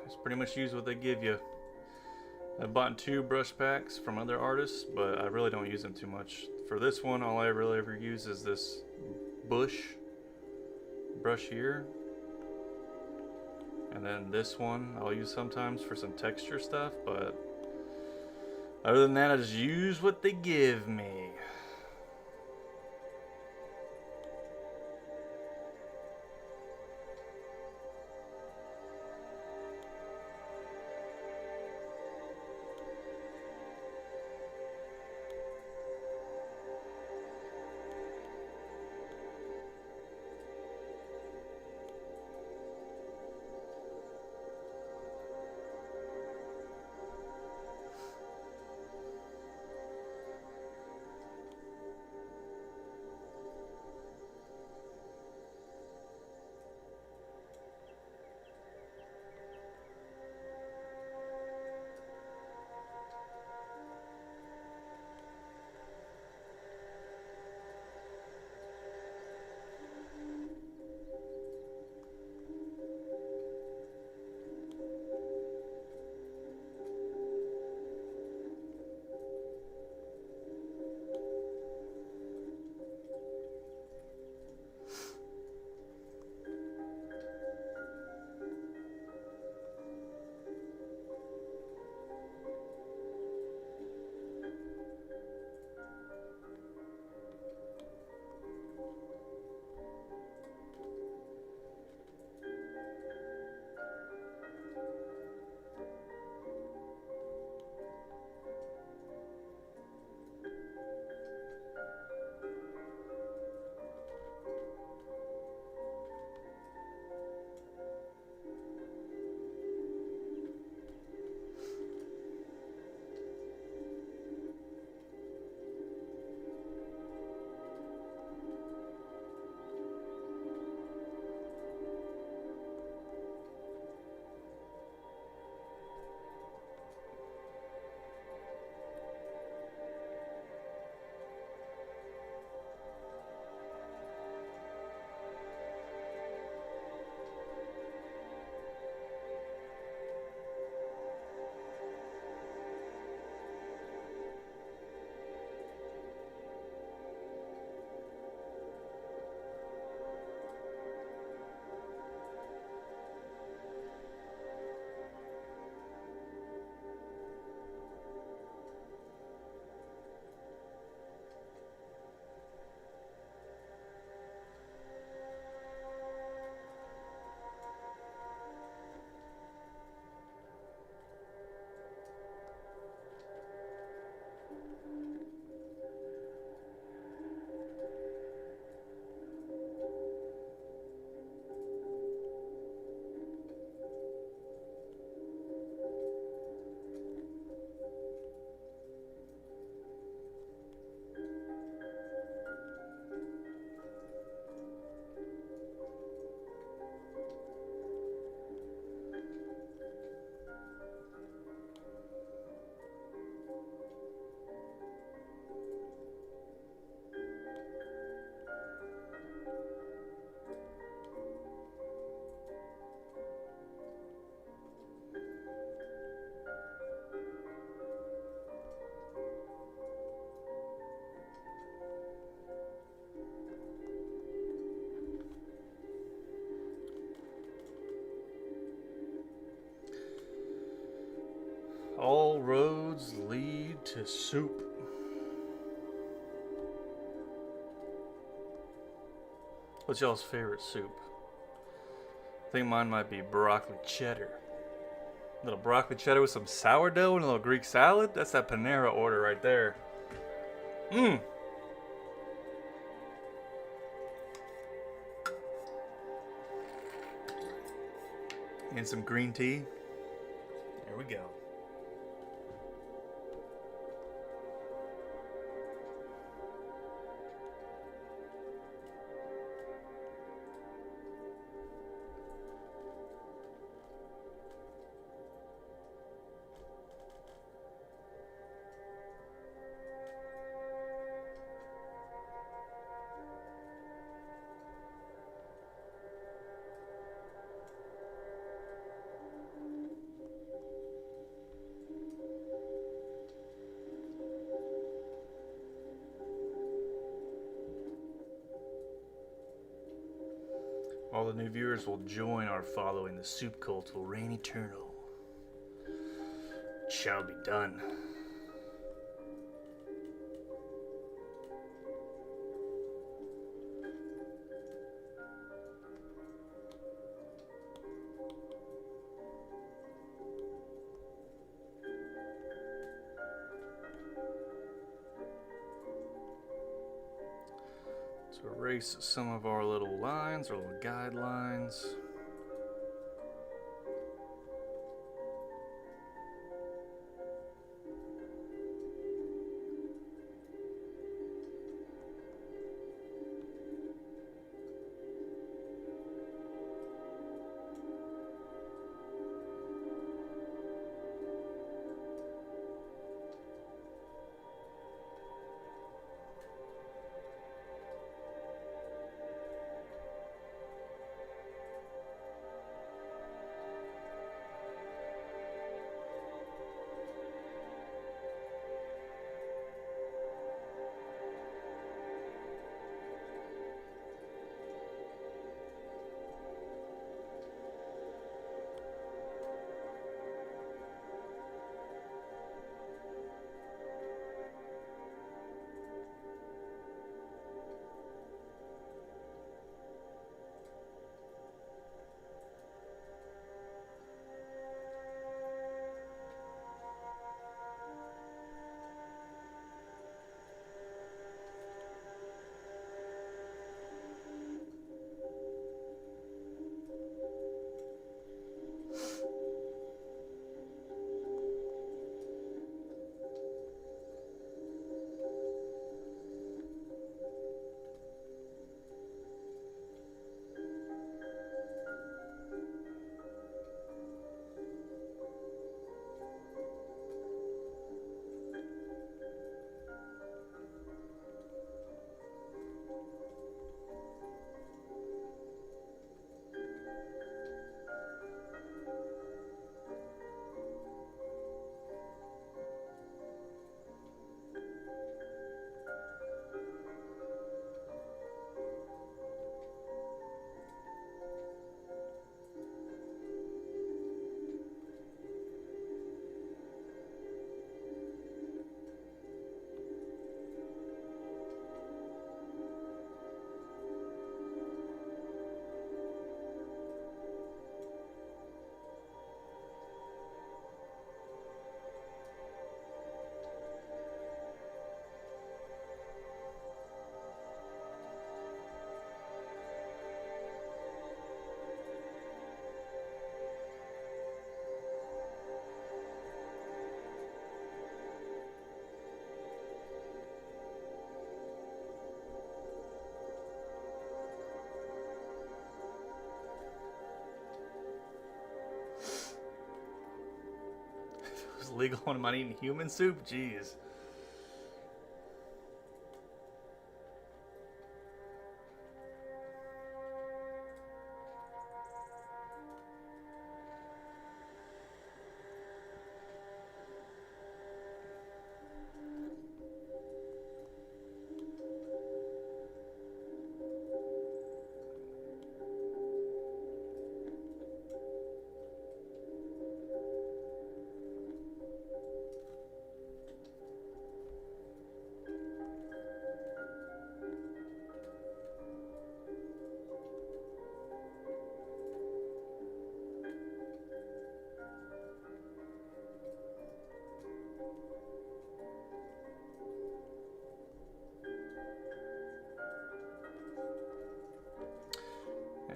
Just pretty much use what they give you. I've bought 2 brush packs from other artists, but I really don't use them too much. For this one, all I really ever use is this bush brush here. And then this one I'll use sometimes for some texture stuff, but other than that, I just use what they give me. to soup. What's y'all's favorite soup? I think mine might be broccoli cheddar. A little broccoli cheddar with some sourdough and a little Greek salad. That's that Panera order right there. Mmm. And some green tea. There we go. All the new viewers will join our following. The soup cult will reign eternal. It shall be done. To erase some of our little lines, our little guidelines. Legal when I'm not eating human soup? Jeez.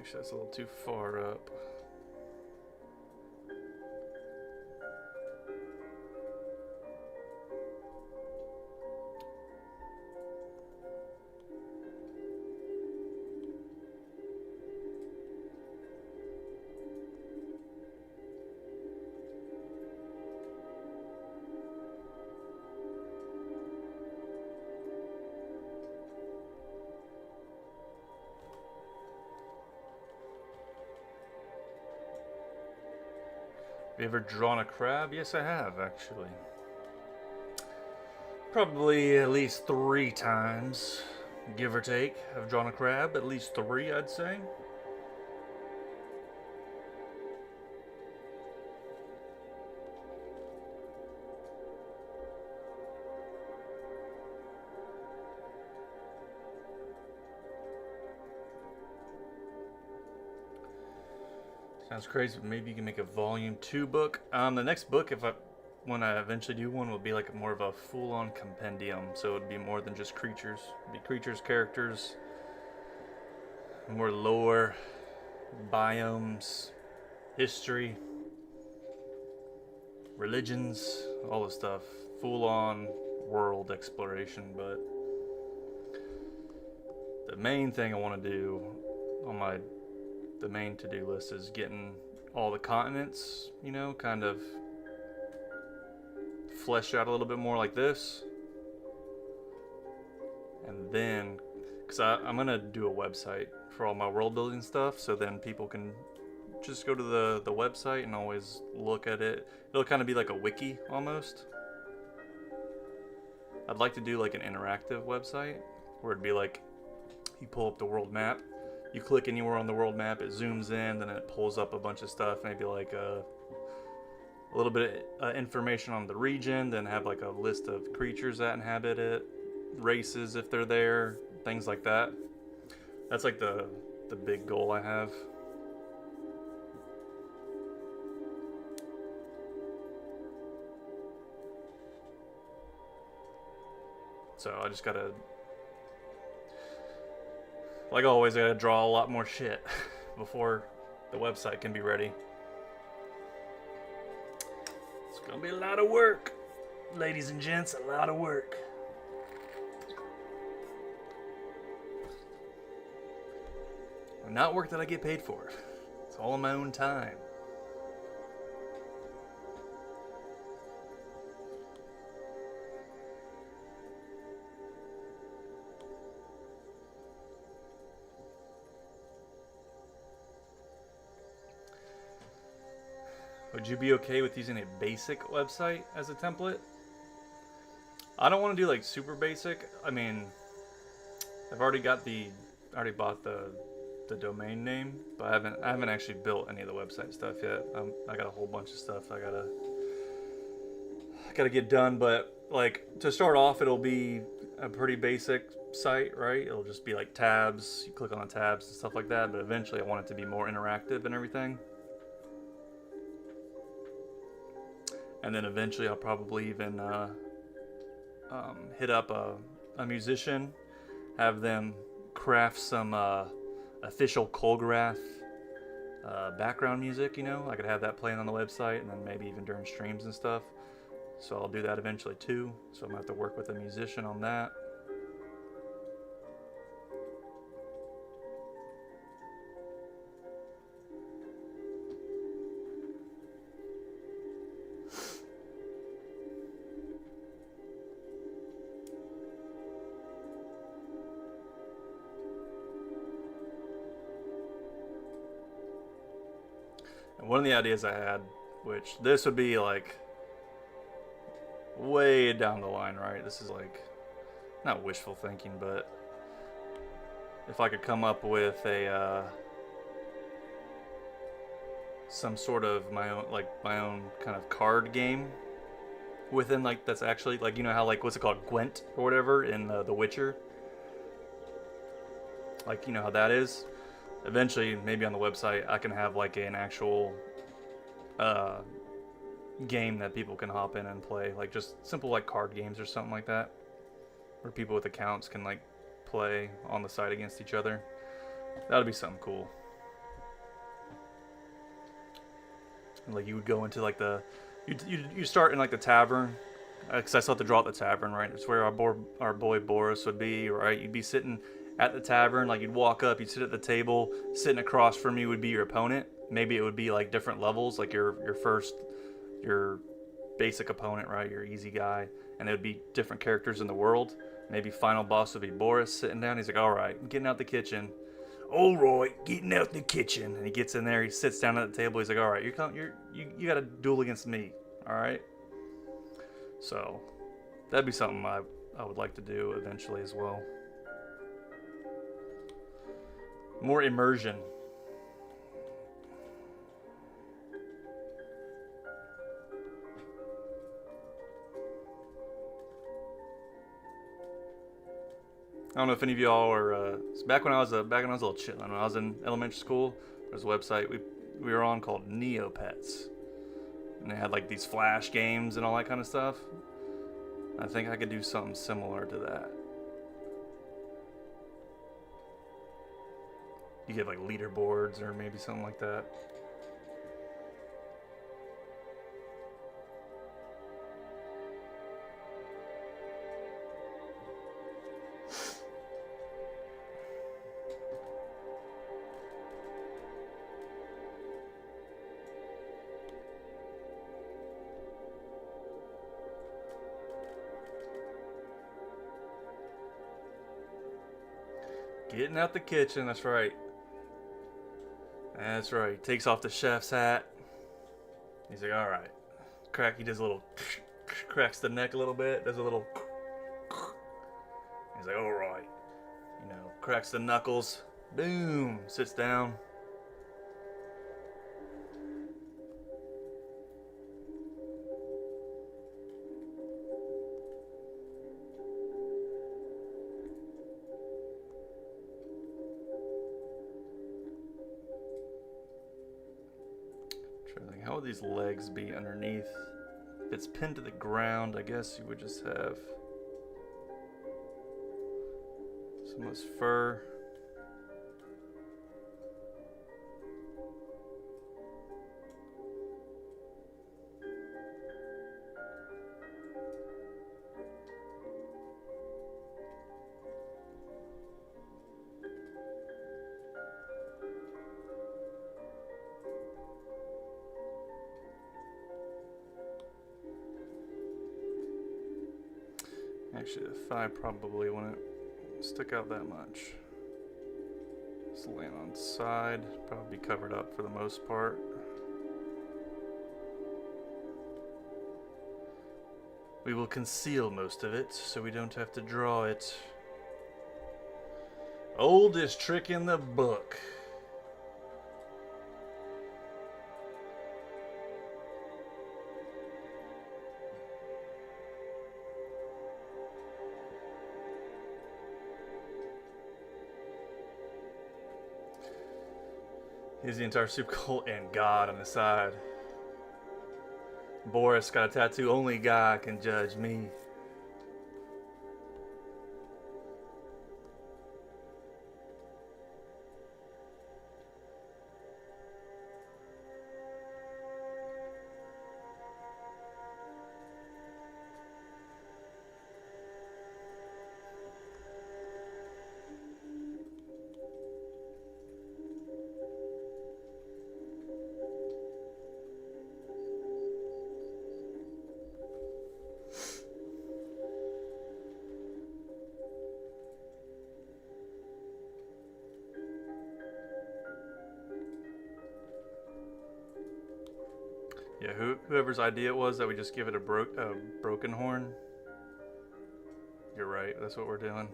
Actually, that's a little too far up. Have you ever drawn a crab? Yes, I have, actually. Probably at least 3 times, give or take. I've drawn a crab, at least 3, I'd say. Sounds crazy, but maybe you can make a volume 2 book. The next book, when I eventually do one, will be like more of a full-on compendium. So it'd be more than just creatures. It'd be creatures, characters, more lore, biomes, history, religions, all this stuff. Full-on world exploration. But the main thing I want to do on the main to-do list is getting all the continents, you know, kind of fleshed out a little bit more like this. And then, because I'm going to do a website for all my world building stuff, so then people can just go to the website and always look at it. It'll kind of be like a wiki almost. I'd like to do like an interactive website where it'd be like, you pull up the world map, you click anywhere on the world map, it zooms in, then it pulls up a bunch of stuff, maybe like a little bit of information on the region, then have like a list of creatures that inhabit it, races if they're there, things like that. That's like the big goal I have. So I just gotta, like always, I gotta draw a lot more shit before the website can be ready. It's gonna be a lot of work, ladies and gents, a lot of work. Not work that I get paid for. It's all in my own time. Would you be okay with using a basic website as a template? I don't want to do like super basic. I mean, I've already bought the domain name, but I haven't actually built any of the website stuff yet. I got a whole bunch of stuff I gotta get done. But like to start off, it'll be a pretty basic site, right? It'll just be like tabs. You click on the tabs and stuff like that. But eventually, I want it to be more interactive and everything. And then eventually I'll probably even hit up a musician, have them craft some official Kolgrath background music, you know? I could have that playing on the website and then maybe even during streams and stuff. So I'll do that eventually too. So I'm gonna have to work with a musician on that. And one of the ideas I had, which this would be like way down the line, right? This is like not wishful thinking, but if I could come up with a some sort of my own kind of card game within, like, that's actually like, you know how, like, what's it called, Gwent or whatever in The Witcher, like, you know how that is. Eventually, maybe on the website, I can have like an actual game that people can hop in and play, like just simple like card games or something like that, where people with accounts can like play on the site against each other. That'd be something cool. Like you would go into like you start in like the tavern, because I still have to draw at the tavern, right? It's where our boy Boris would be, right? You'd be sitting at the tavern, like you'd walk up, you'd sit at the table, sitting across from you would be your opponent. Maybe it would be like different levels, like your basic opponent, right? Your easy guy, and it would be different characters in the world. Maybe final boss would be Boris sitting down. He's like, "All right, I'm getting out the kitchen." All right, getting out the kitchen, and he gets in there. He sits down at the table. He's like, "All right, you got to duel against me. All right." So that'd be something I would like to do eventually as well. More immersion. I don't know if any of y'all are. Back when I was a little chitlin, when I was in elementary school, there's a website we were on called Neopets, and they had like these flash games and all that kind of stuff. I think I could do something similar to that. You get like leaderboards or maybe something like that. Getting out the kitchen, that's right. That's right. He takes off the chef's hat. He's like, all right. He does a little, cracks the neck a little bit, does a little. He's like, all right. Cracks the knuckles. Boom. Sits down. How would these legs be underneath? If it's pinned to the ground, I guess you would just have some of this fur. Actually, the thigh probably wouldn't stick out that much. Just laying on its side, probably be covered up for the most part. We will conceal most of it so we don't have to draw it. Oldest trick in the book. Here's the entire soup cult and God on the side. Boris got a tattoo. Only God can judge me. Yeah, whoever's idea it was that we just give it a broken horn. You're right, that's what we're doing.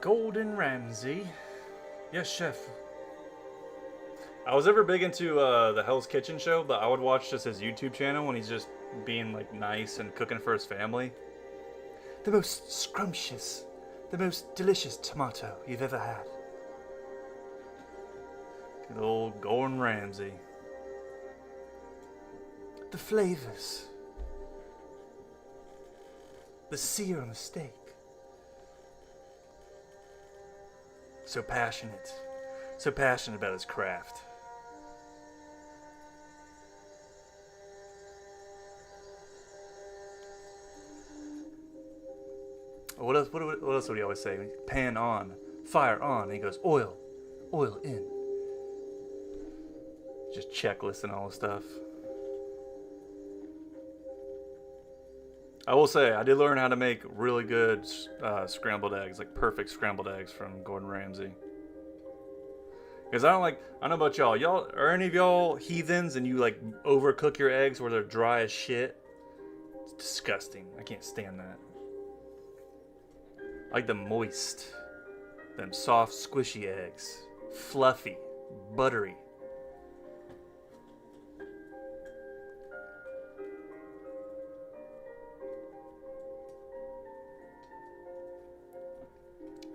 Golden Ramsay. Yes, chef. I was ever big into the Hell's Kitchen show, but I would watch just his YouTube channel when he's just being like nice and cooking for his family. The most scrumptious, the most delicious tomato you've ever had. Good old Gordon Ramsay. The flavors. The sear on the steak. So passionate about his craft. What else would he always say? Pan on, fire on, and he goes, oil in. Just checklist and all the stuff. I will say, I did learn how to make really good scrambled eggs, like perfect scrambled eggs from Gordon Ramsay. Because I don't know about y'all. Are any of y'all heathens and you like overcook your eggs where they're dry as shit? It's disgusting. I can't stand that. I like them moist. Them soft, squishy eggs. Fluffy. Buttery.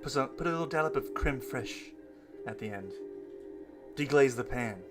Put a little dollop of creme fraiche at the end. Deglaze the pan.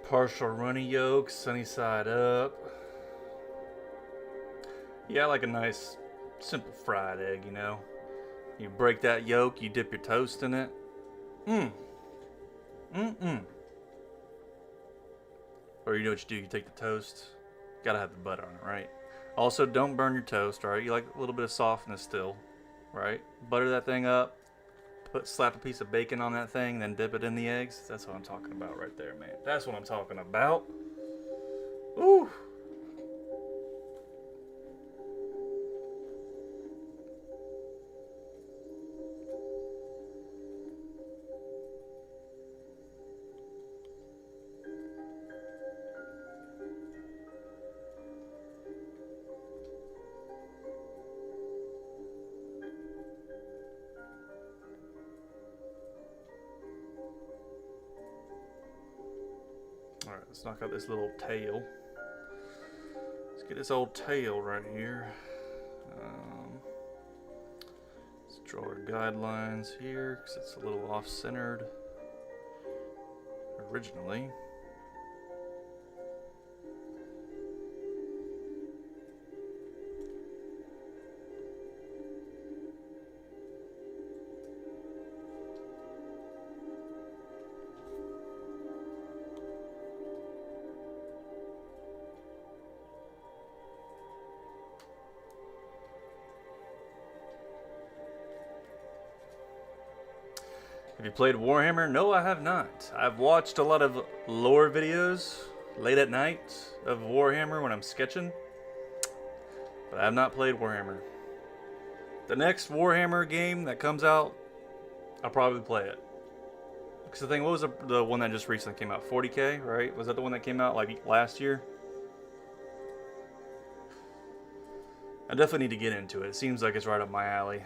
Partial runny yolk, sunny side up. Yeah, I like a nice, simple fried egg, you know. You break that yolk, you dip your toast in it. Or you know what you do, you take the toast. Gotta have the butter on it, right? Also, don't burn your toast, alright? You like a little bit of softness still, right? Butter that thing up. Slap a piece of bacon on that thing, then dip it in the eggs. That's what I'm talking about right there, man. That's what I'm talking about. Ooh. Alright, let's knock out this little tail. Let's get this old tail right here. Let's draw our guidelines here because it's a little off-centered originally. Have you played Warhammer? No, I have not. I've watched a lot of lore videos late at night of Warhammer when I'm sketching, but I have not played Warhammer. The next Warhammer game that comes out, I'll probably play it. Because the thing, what was the one that just recently came out? 40K, right? Was that the one that came out like last year? I definitely need to get into it. It seems like it's right up my alley.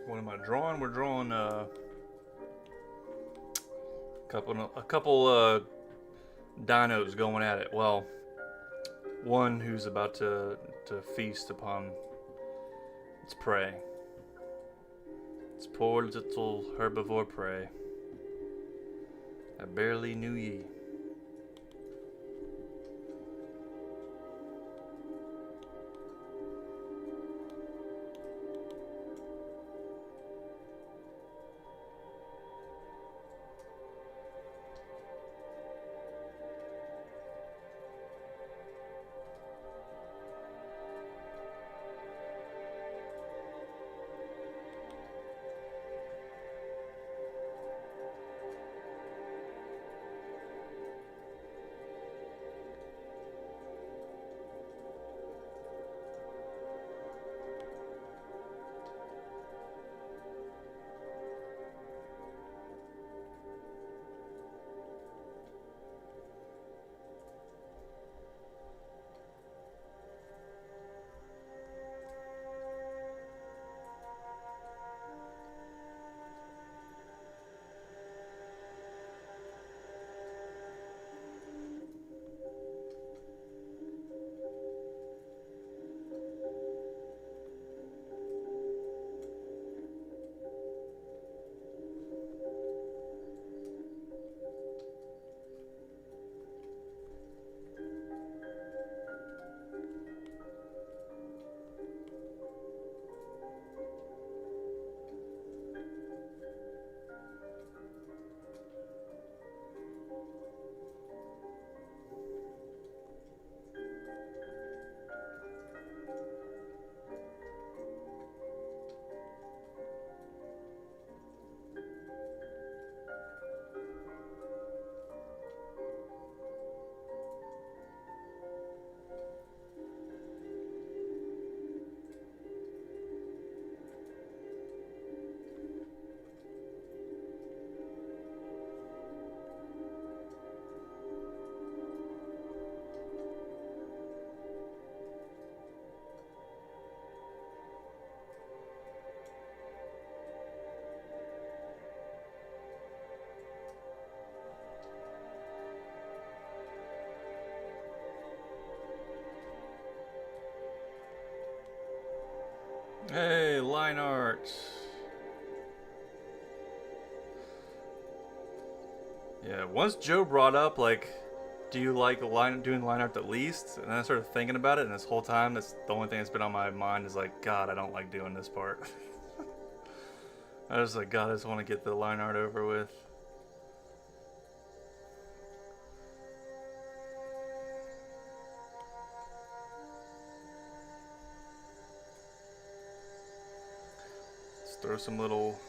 What am I drawing? We're drawing a couple dinos going at it. Well, one who's about to feast upon its prey. Its poor little herbivore prey. I barely knew ye. Hey, line art. Yeah, once Joe brought up, like, do you like doing line art the least? And then I started thinking about it, and this whole time, that's the only thing that's been on my mind is like, God, I don't like doing this part. I was like, God, I just want to get the line art over with. Let's throw some little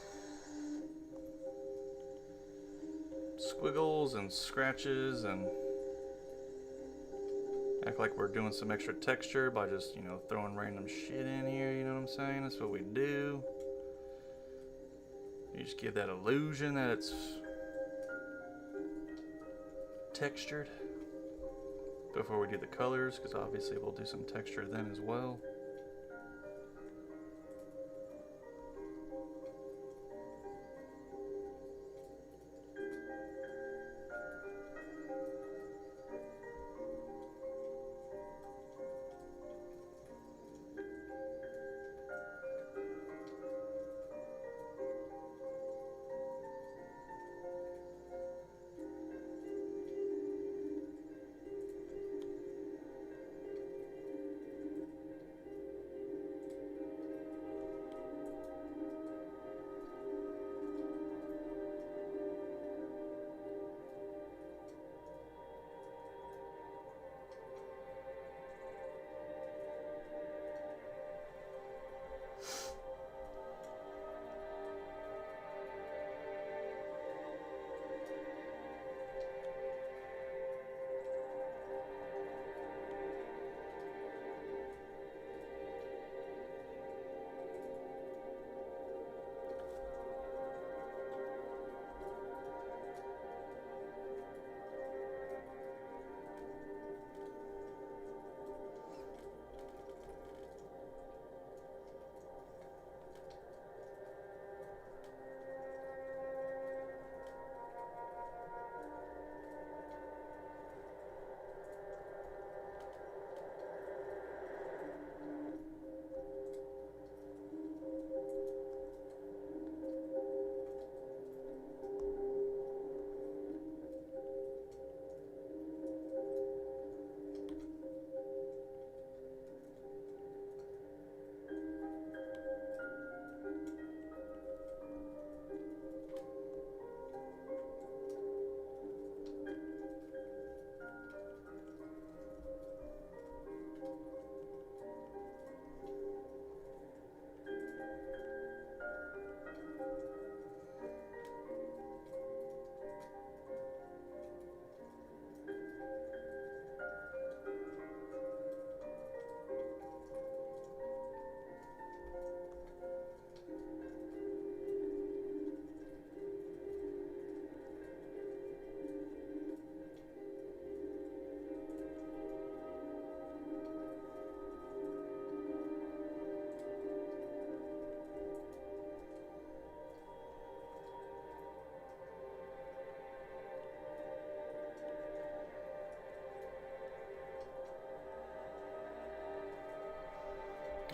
squiggles and scratches and act like we're doing some extra texture by just, you know, throwing random shit in here, you know what I'm saying? That's what we do. You just give that illusion that it's textured before we do the colors, because obviously we'll do some texture then as well.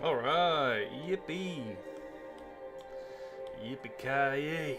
Alright, yippee. Yippee-ki-yay.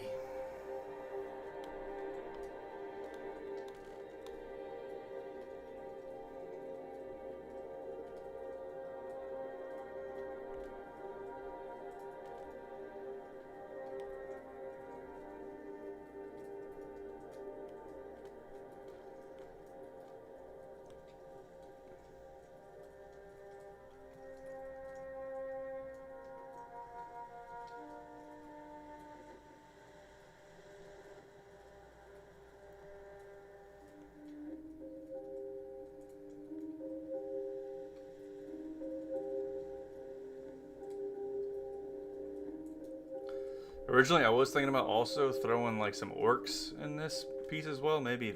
Originally, I was thinking about also throwing like some orcs in this piece as well. Maybe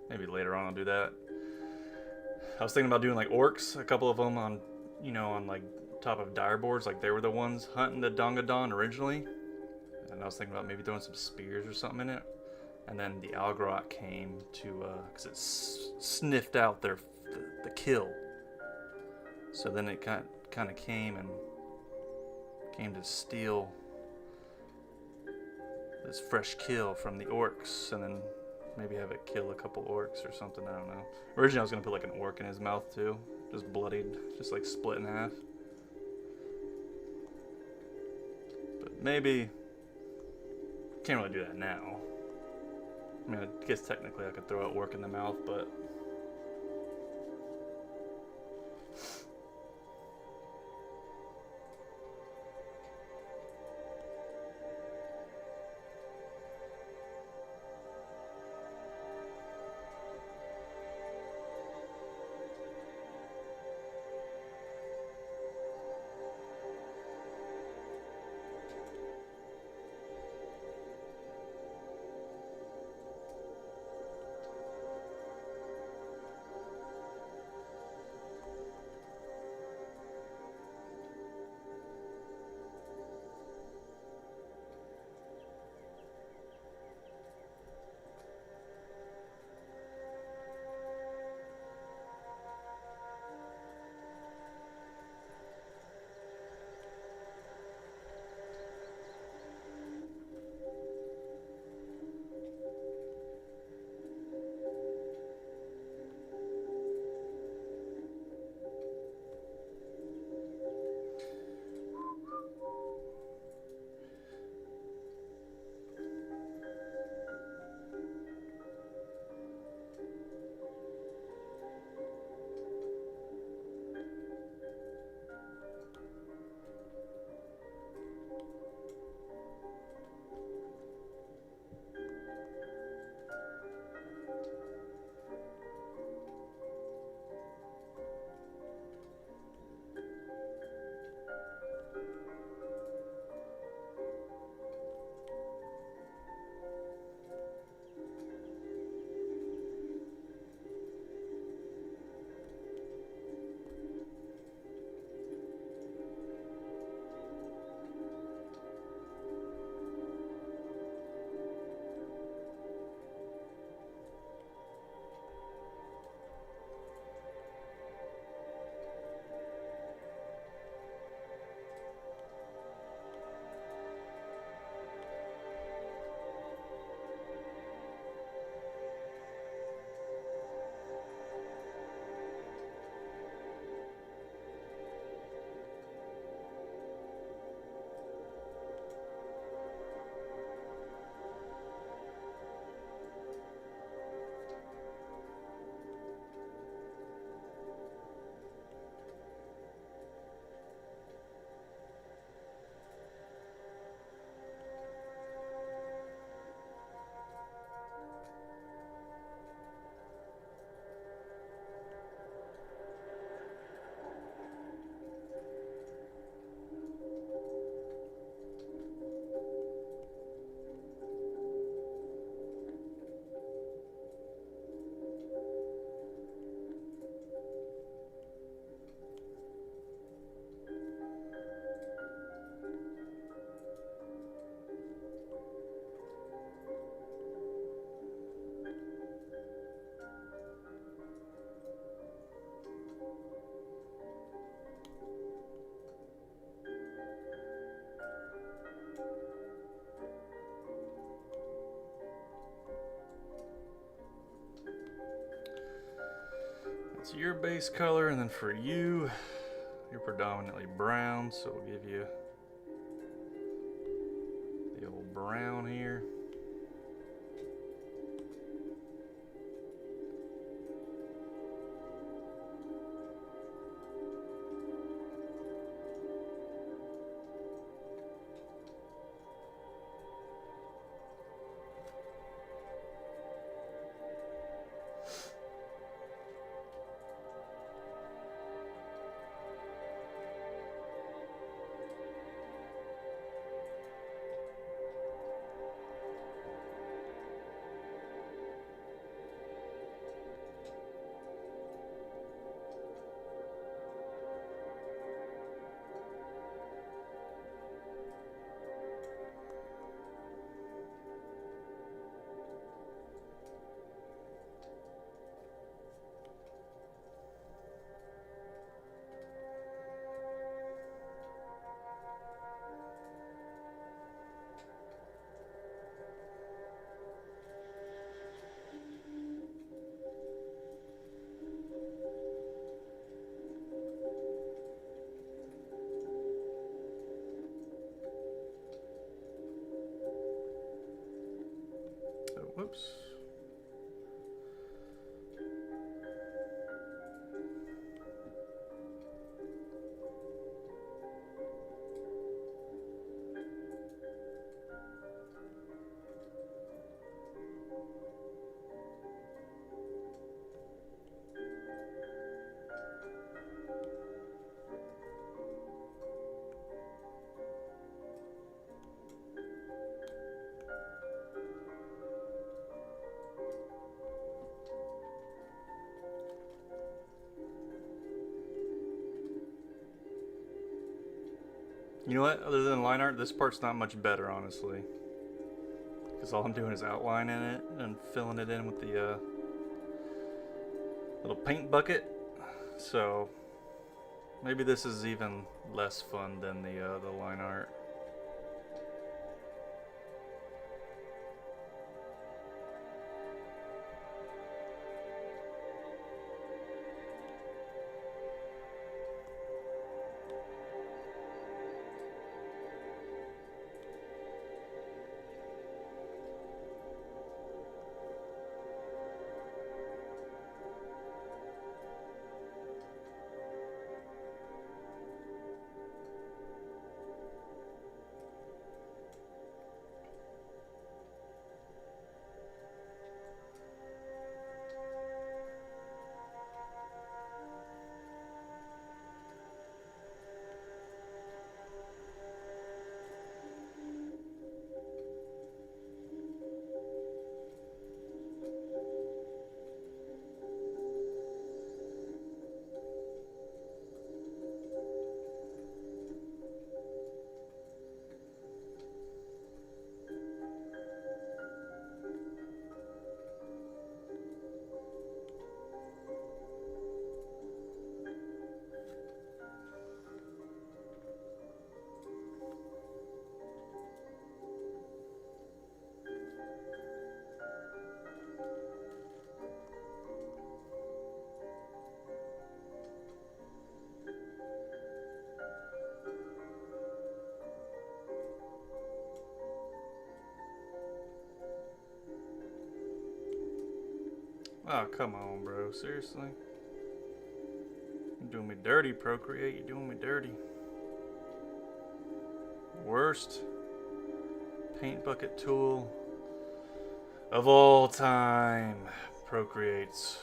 later on I'll do that. I was thinking about doing like orcs, a couple of them on, you know, on like top of dire boards, like they were the ones hunting the Dongadon originally. And I was thinking about maybe throwing some spears or something in it. And then the Algarok came to, because it sniffed out the kill. So then it kind of came and Came to steal this fresh kill from the orcs, and then maybe have it kill a couple orcs or something. I don't know. Originally, I was gonna put like an orc in his mouth too, just bloodied, just like split in half. But maybe can't really do that now. I mean, I guess technically I could throw an orc in the mouth, but that's your base color, and then for you, you're predominantly brown, so we'll give you the old brown here. Oops. You know what? Other than line art, this part's not much better, honestly. Because all I'm doing is outlining it and filling it in with the little paint bucket. So maybe this is even less fun than the line art. Oh, come on, bro. Seriously? You're doing me dirty, Procreate. You're doing me dirty. Worst paint bucket tool of all time. Procreates.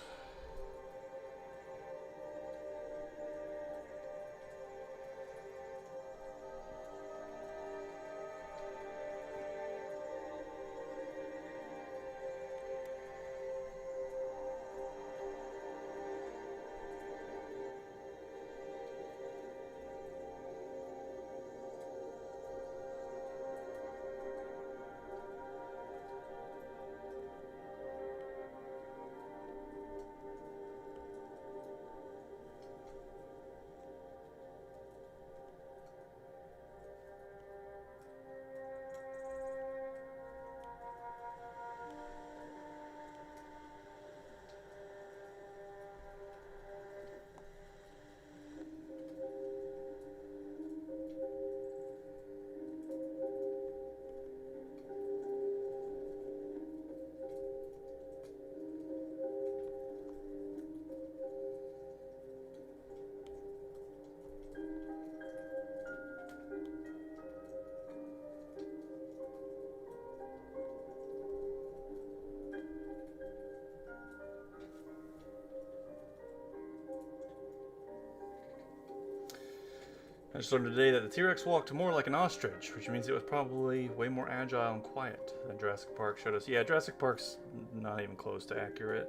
I just learned today that the T-Rex walked more like an ostrich, which means it was probably way more agile and quiet than Jurassic Park showed us. Yeah, Jurassic Park's not even close to accurate.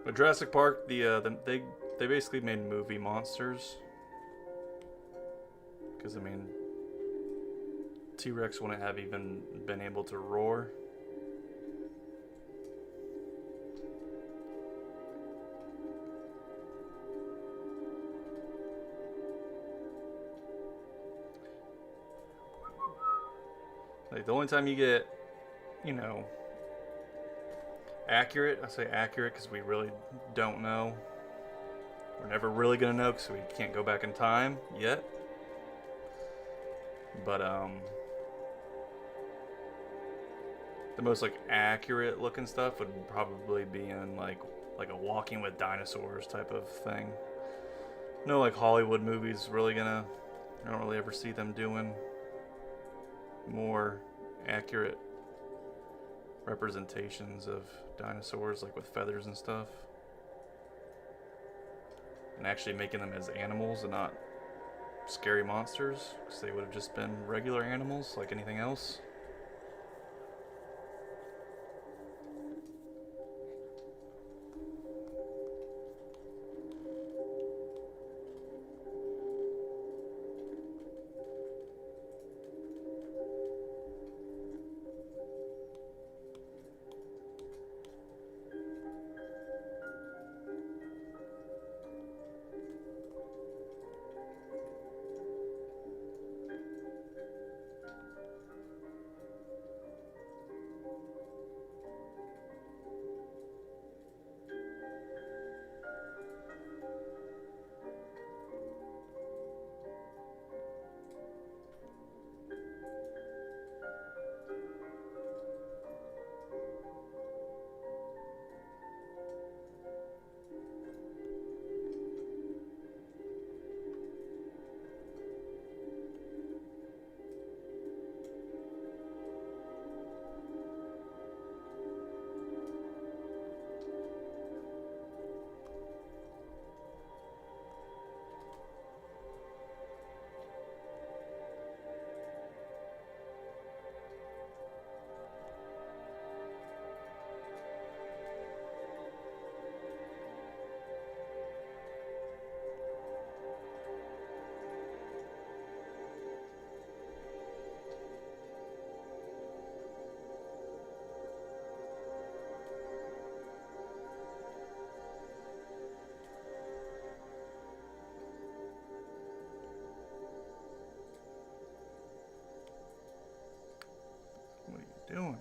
But Jurassic Park, they basically made movie monsters. Because I mean, T-Rex wouldn't have even been able to roar. Like, the only time you get, you know, accurate, I say accurate because we really don't know. We're never really going to know because we can't go back in time yet. But, the most like accurate looking stuff would probably be in like a Walking with Dinosaurs type of thing. No, like Hollywood movies really gonna. I don't really ever see them doing more accurate representations of dinosaurs, like with feathers and stuff, and actually making them as animals and not scary monsters, because they would have just been regular animals like anything else. What are you doing?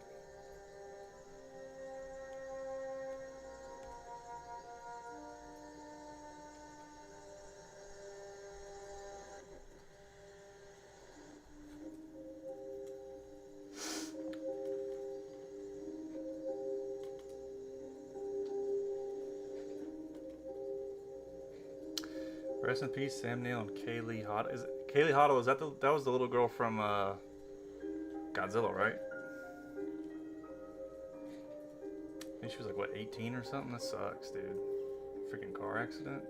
Rest in peace, Sam Neill and Kaylee Hotto. Is it, Kaylee Hotto? Is that was the little girl from Godzilla, right? I think she was like what, 18 or something. That sucks, dude. Freaking car accident.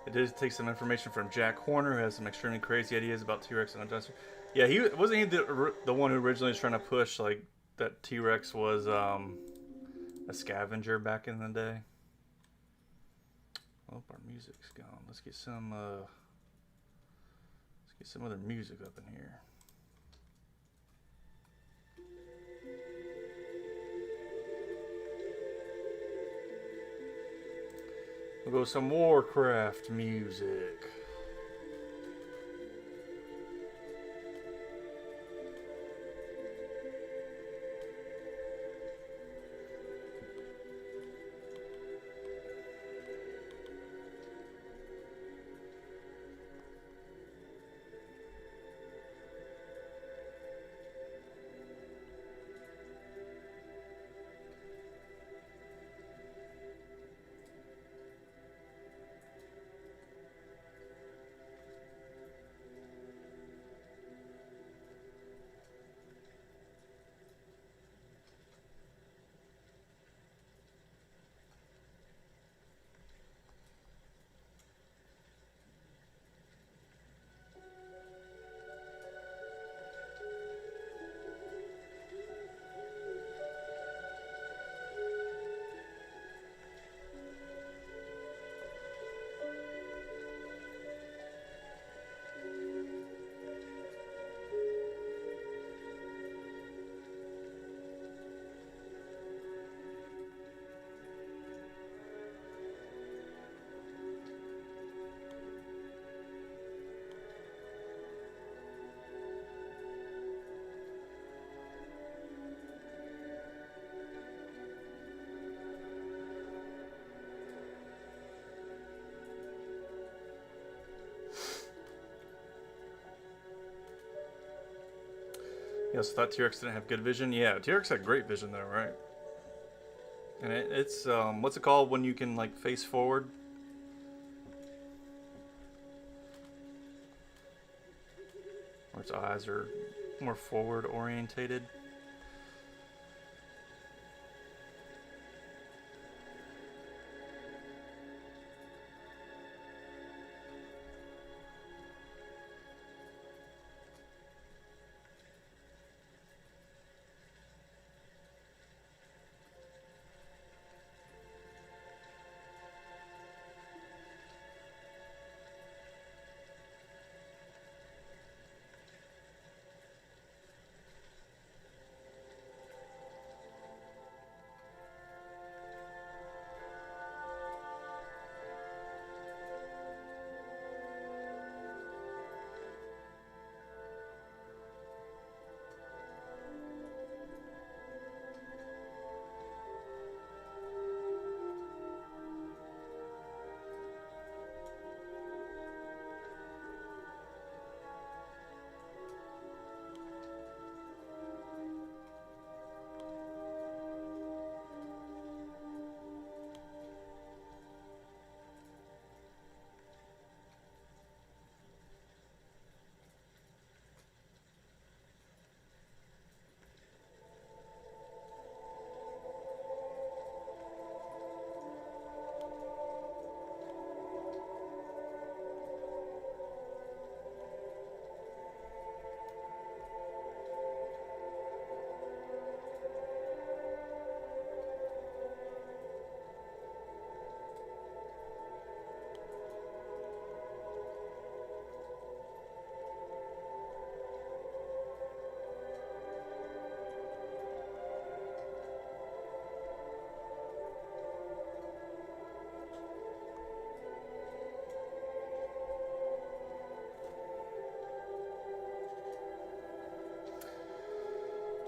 It did take some information from Jack Horner, who has some extremely crazy ideas about T-Rex and dinosaurs. Yeah, he wasn't he the one who originally was trying to push like that T-Rex was a scavenger back in the day. I hope our music's gone. Let's get some other music up in here. We'll go some Warcraft music. guys thought T-Rex didn't have good vision? Yeah, T-Rex had great vision though, right? And it's what's it called when you can like face forward? Where its eyes are more forward orientated.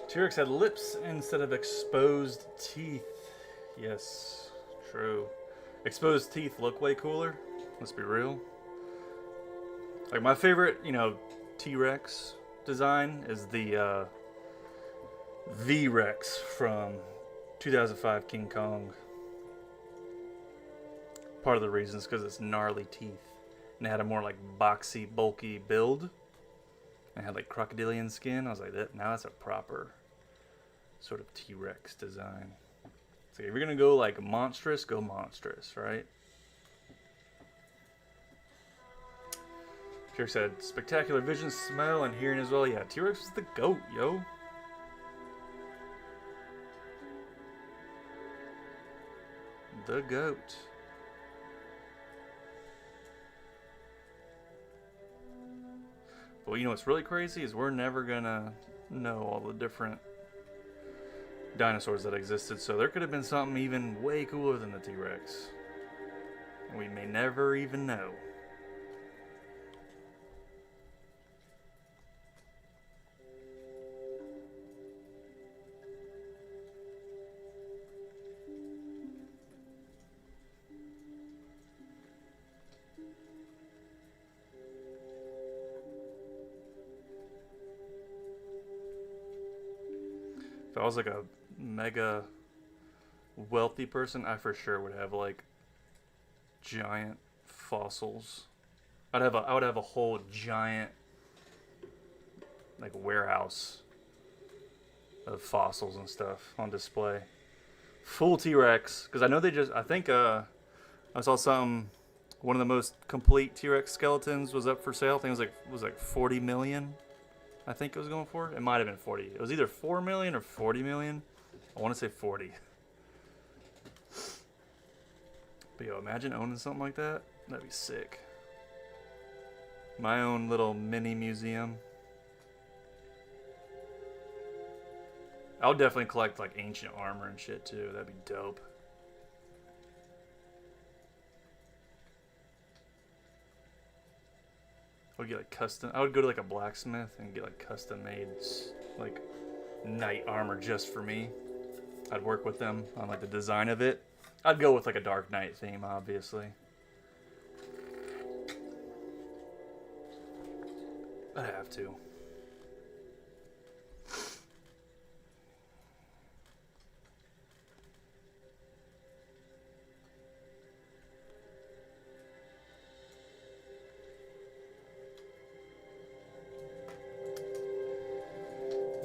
T-Rex had lips instead of exposed teeth. Yes, true. Exposed teeth look way cooler. Let's be real. Like my favorite, T-Rex design is the V-Rex from 2005 King Kong. Part of the reason is because it's gnarly teeth. And it had a more like boxy, bulky build. And it had like crocodilian skin. I was like, now that's a proper sort of T-Rex design. So if you're gonna go like monstrous, go monstrous, right? T-Rex had spectacular vision, smell, and hearing as well. Yeah, T-Rex was the GOAT, yo. The GOAT. But you know what's really crazy is we're never gonna know all the different dinosaurs that existed, so there could have been something even way cooler than the T-Rex. And we may never even know. If I was like a mega wealthy person, I for sure would have like giant fossils. I would have a whole giant like warehouse of fossils and stuff on display. Full T-Rex, because I know I think I saw one of the most complete T-Rex skeletons was up for sale. I think it was like 40 million. I think it was going for. It might have been 40. It was either 4 million or 40 million. I want to say 40. But yo, imagine owning something like that. That'd be sick. My own little mini museum. I would definitely collect like ancient armor and shit too. That'd be dope. I would go to like a blacksmith and get like custom made like knight armor just for me. I'd work with them on like the design of it. I'd go with like a Dark Knight theme, obviously. I'd have to.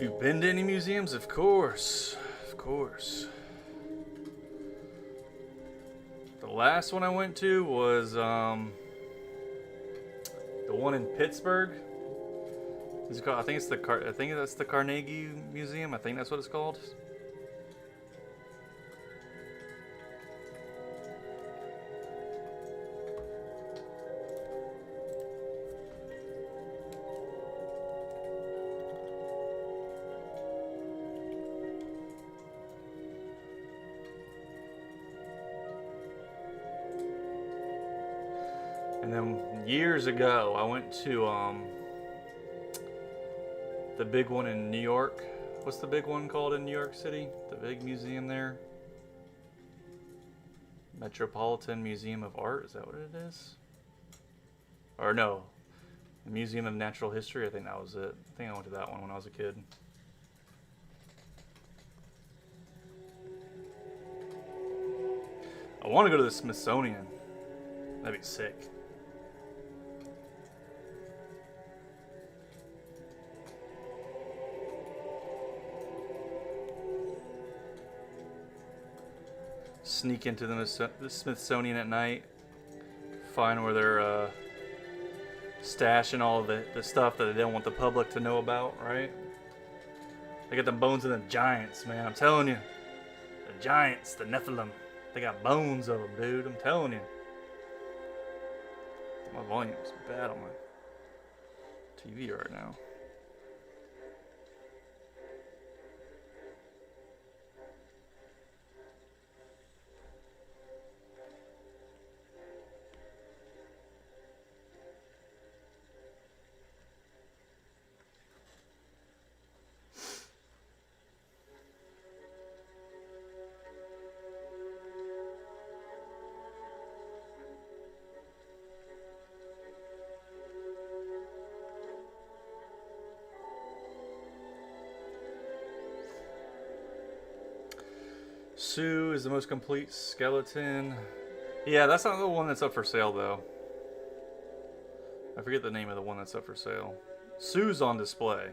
You've been to any museums? Of course. Of course. The last one I went to was the one in Pittsburgh. Is it called, I think that's the Carnegie Museum. I think that's what it's called. And then years ago, I went to the big one in New York. What's the big one called in New York City? The big museum there? Metropolitan Museum of Art, is that what it is? Or no, the Museum of Natural History, I think that was it. I think I went to that one when I was a kid. I want to go to the Smithsonian. That'd be sick. Sneak into the Smithsonian at night, find where they're stashing all the stuff that they don't want the public to know about, right? They got the bones of the giants, man. I'm telling you. The giants, the Nephilim. They got bones of them, dude. I'm telling you. My volume's bad on my TV right now. Sue is the most complete skeleton. Yeah, that's not the one that's up for sale, though. I forget the name of the one that's up for sale. Sue's on display.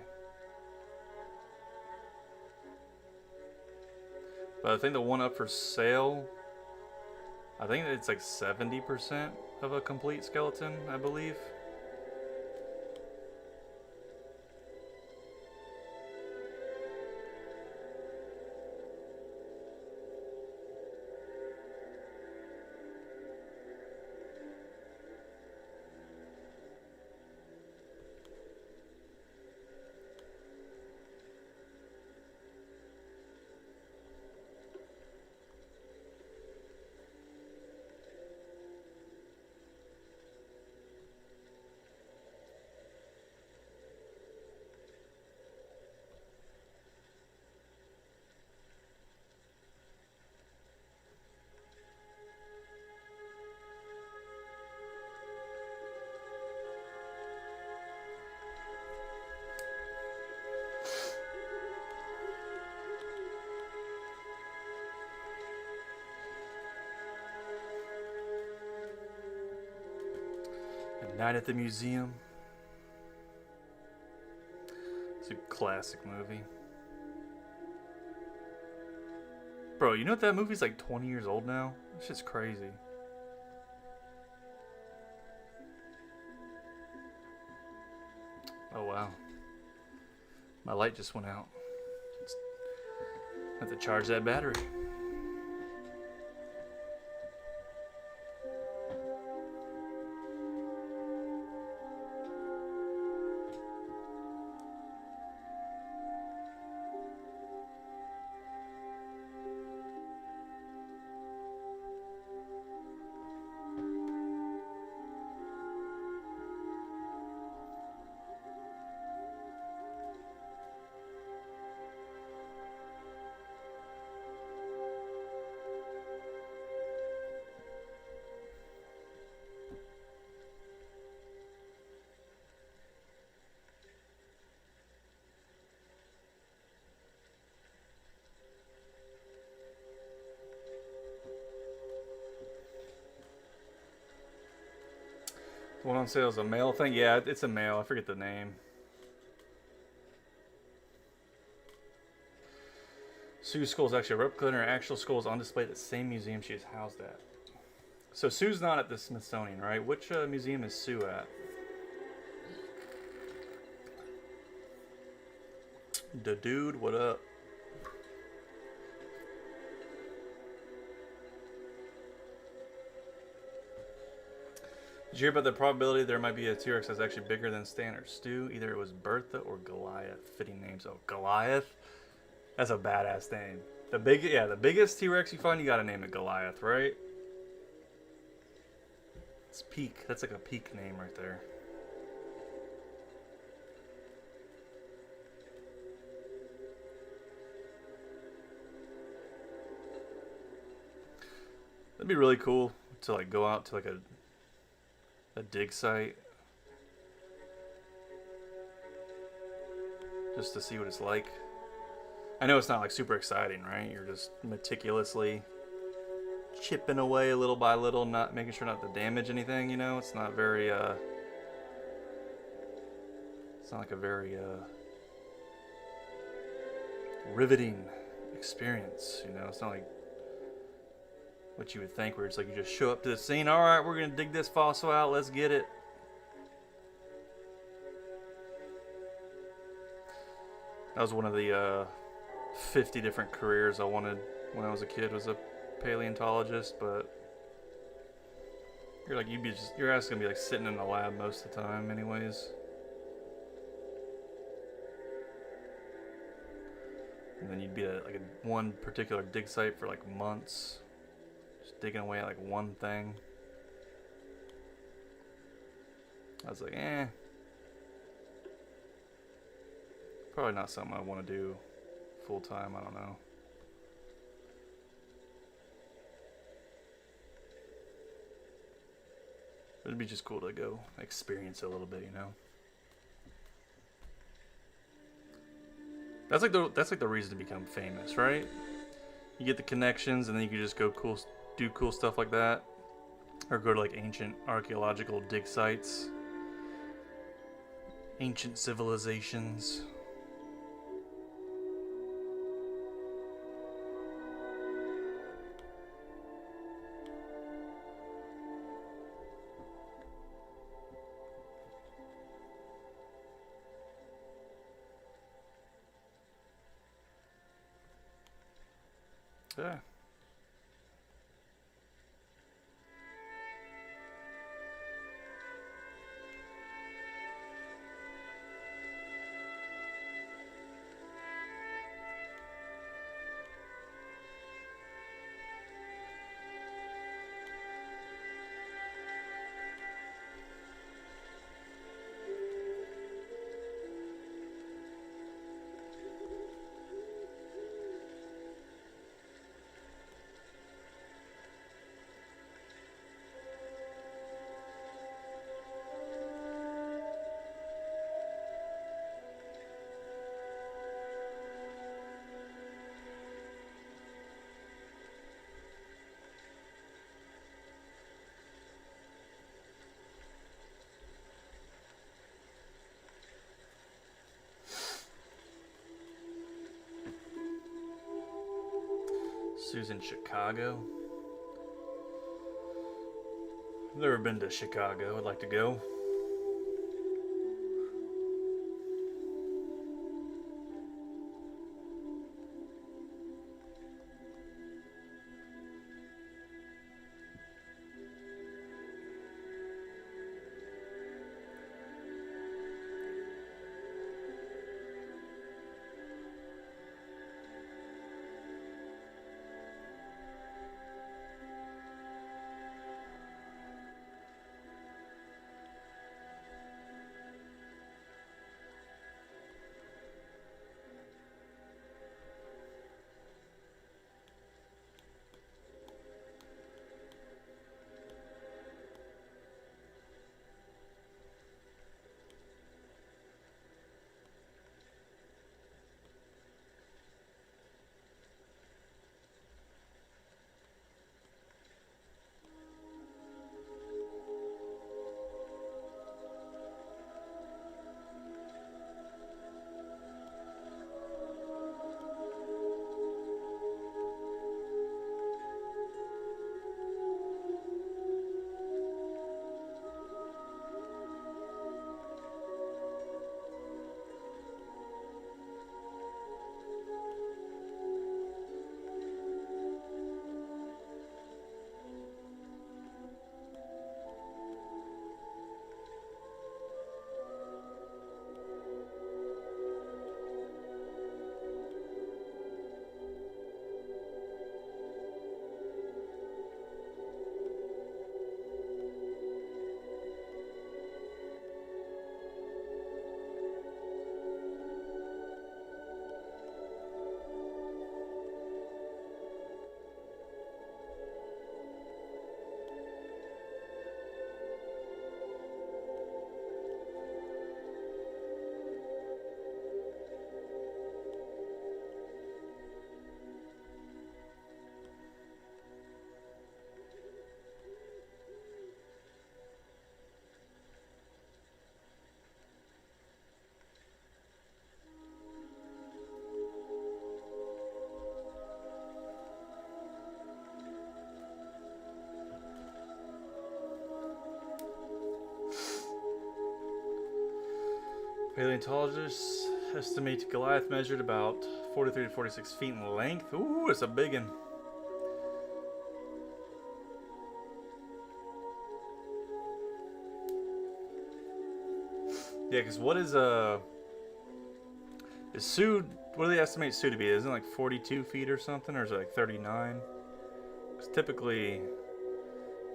But I think the one up for sale, I think it's like 70% of a complete skeleton, I believe. Night at the Museum. It's a classic movie. Bro, you know what, that movie's like 20 years old now? That shit's crazy. Oh wow. My light just went out. I have to charge that battery. The one on sale is a male thing? Yeah, it's a male. I forget the name. Sue's skull is actually a replica, and her actual skull is on display at the same museum she is housed at. So Sue's not at the Smithsonian, right? Which museum is Sue at? The dude, what up? Did you hear about the probability there might be a T-Rex that's actually bigger than Stan or Stu? Either it was Bertha or Goliath. Fitting names. Oh, Goliath? That's a badass name. The biggest T-Rex you find, you gotta name it Goliath, right? It's peak. That's like a peak name right there. That'd be really cool to like go out to like a dig site just to see what it's like. I know it's not like super exciting, right? You're just meticulously chipping away little by little, not making sure not to damage anything, you know? It's not very it's not like a very riveting experience, you know? It's not like what you would think, where it's like you just show up to the scene, all right, we're gonna dig this fossil out, let's get it. That was one of the 50 different careers I wanted when I was a kid, was a paleontologist, but your ass is gonna be like sitting in the lab most of the time anyways. And then you'd be at like one particular dig site for like months, just digging away at like one thing. I was like, probably not something I want to do full time, I don't know. It'd be just cool to go experience it a little bit, you know. That's like the reason to become famous, right? You get the connections, and then you can just go do cool stuff like that, or go to like ancient archaeological dig sites, ancient civilizations. Yeah. Sue's in Chicago. I've never been to Chicago. I'd like to go. Paleontologists estimate Goliath measured about 43 to 46 feet in length. Ooh, it's a big one. Yeah, because what is Sue, what do they estimate Sue to be? Isn't it like 42 feet or something? Or is it like 39? Because typically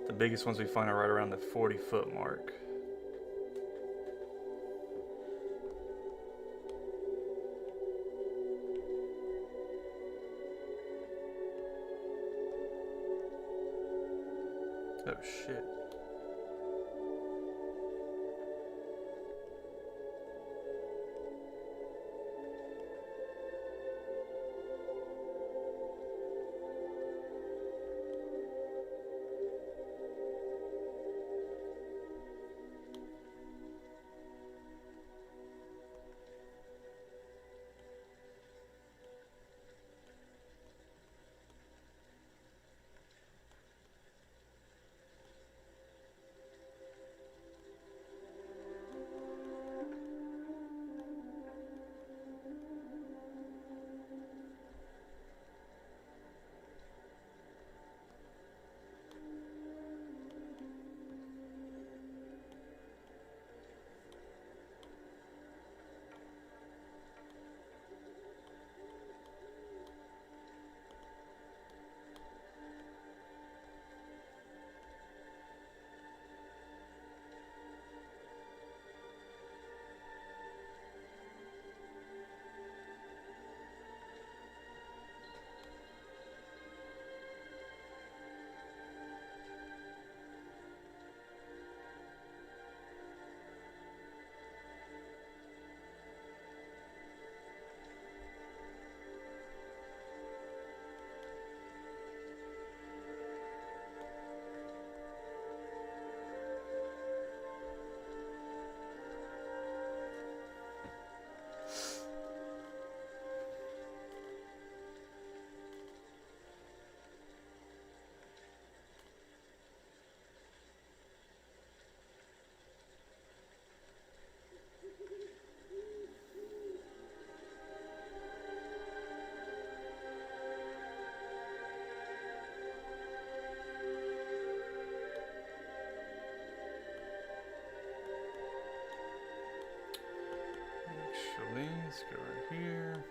the biggest ones we find are right around the 40-foot mark. Oh shit. Actually, let's go right here.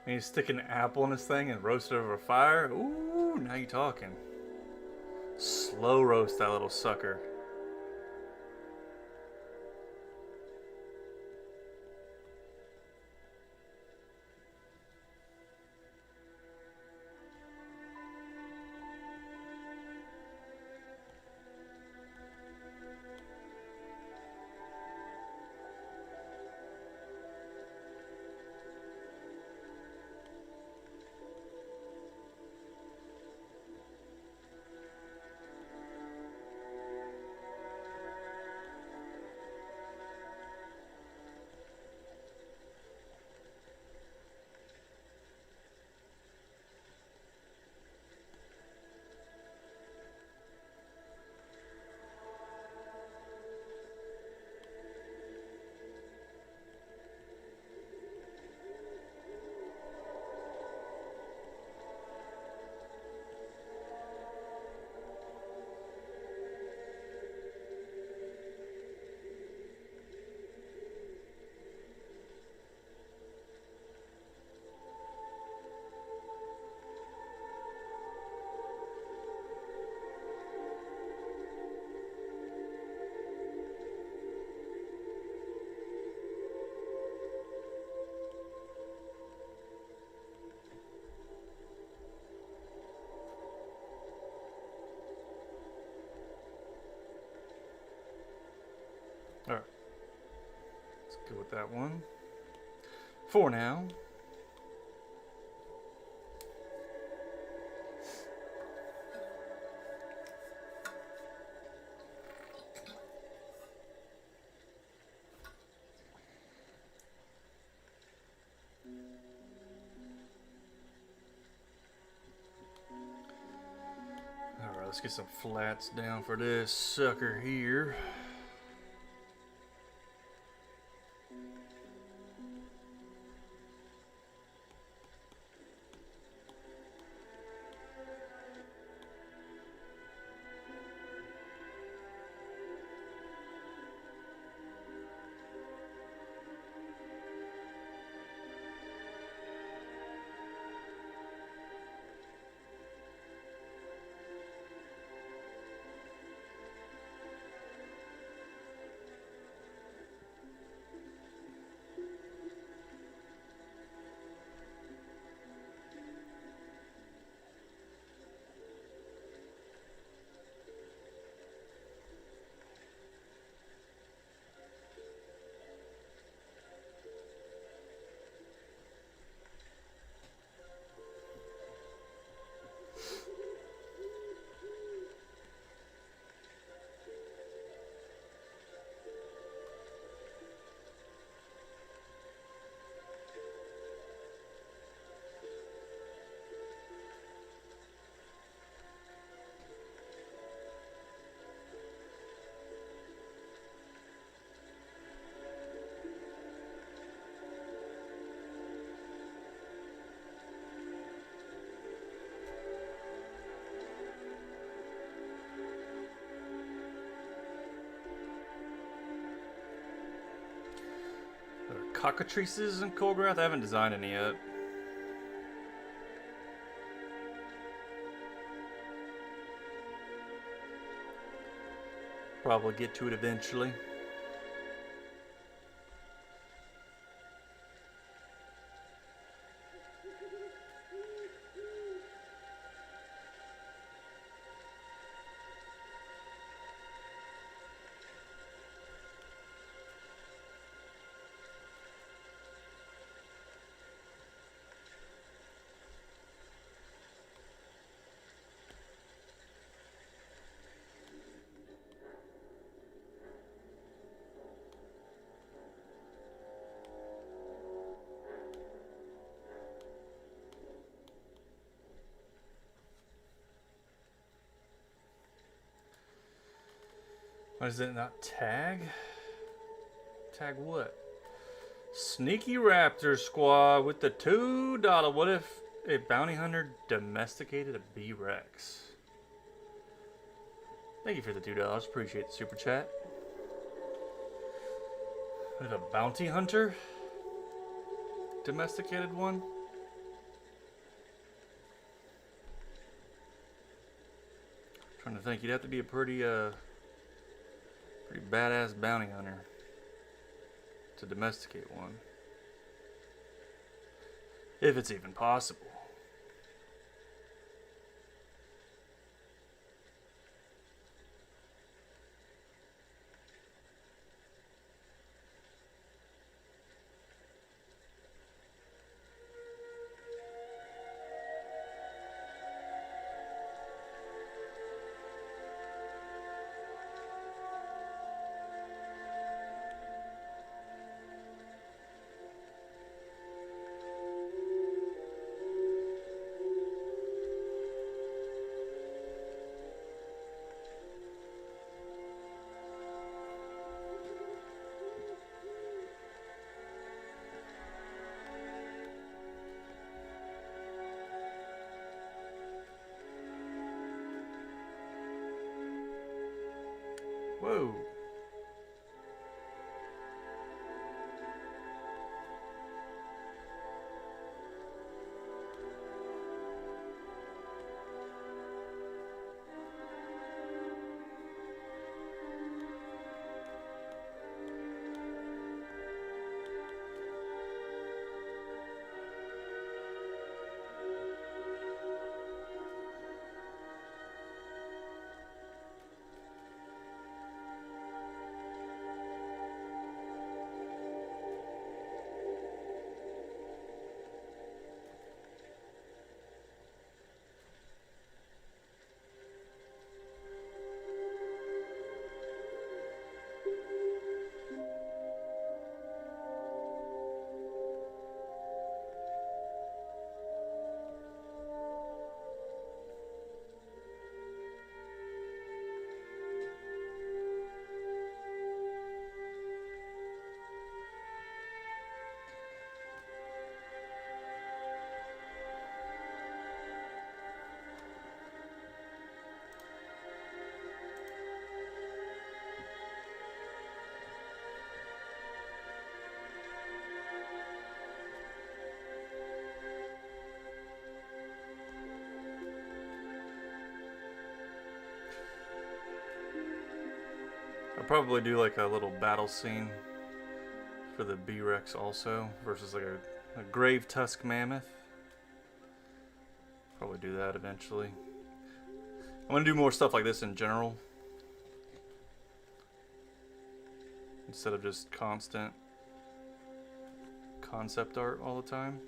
And you stick an apple in this thing and roast it over a fire. Ooh, now you're talking. Slow roast that little sucker. Go with that one. For now. Alright, let's get some flats down for this sucker here. Cockatrices and Colgrath? I haven't designed any yet. Probably get to it eventually. Why does it not tag? Tag what? Sneaky Raptor Squad with the $2. What if a bounty hunter domesticated a B-Rex? Thank you for the $2. Appreciate the super chat. What if a bounty hunter domesticated one? Trying to think, you'd have to be a pretty badass bounty hunter to domesticate one. If it's even possible. Whoa. probably do like a little battle scene for the B-Rex also, versus like a grave tusk mammoth. Probably do that eventually. I'm gonna do more stuff like this in general, instead of just constant concept art all the time.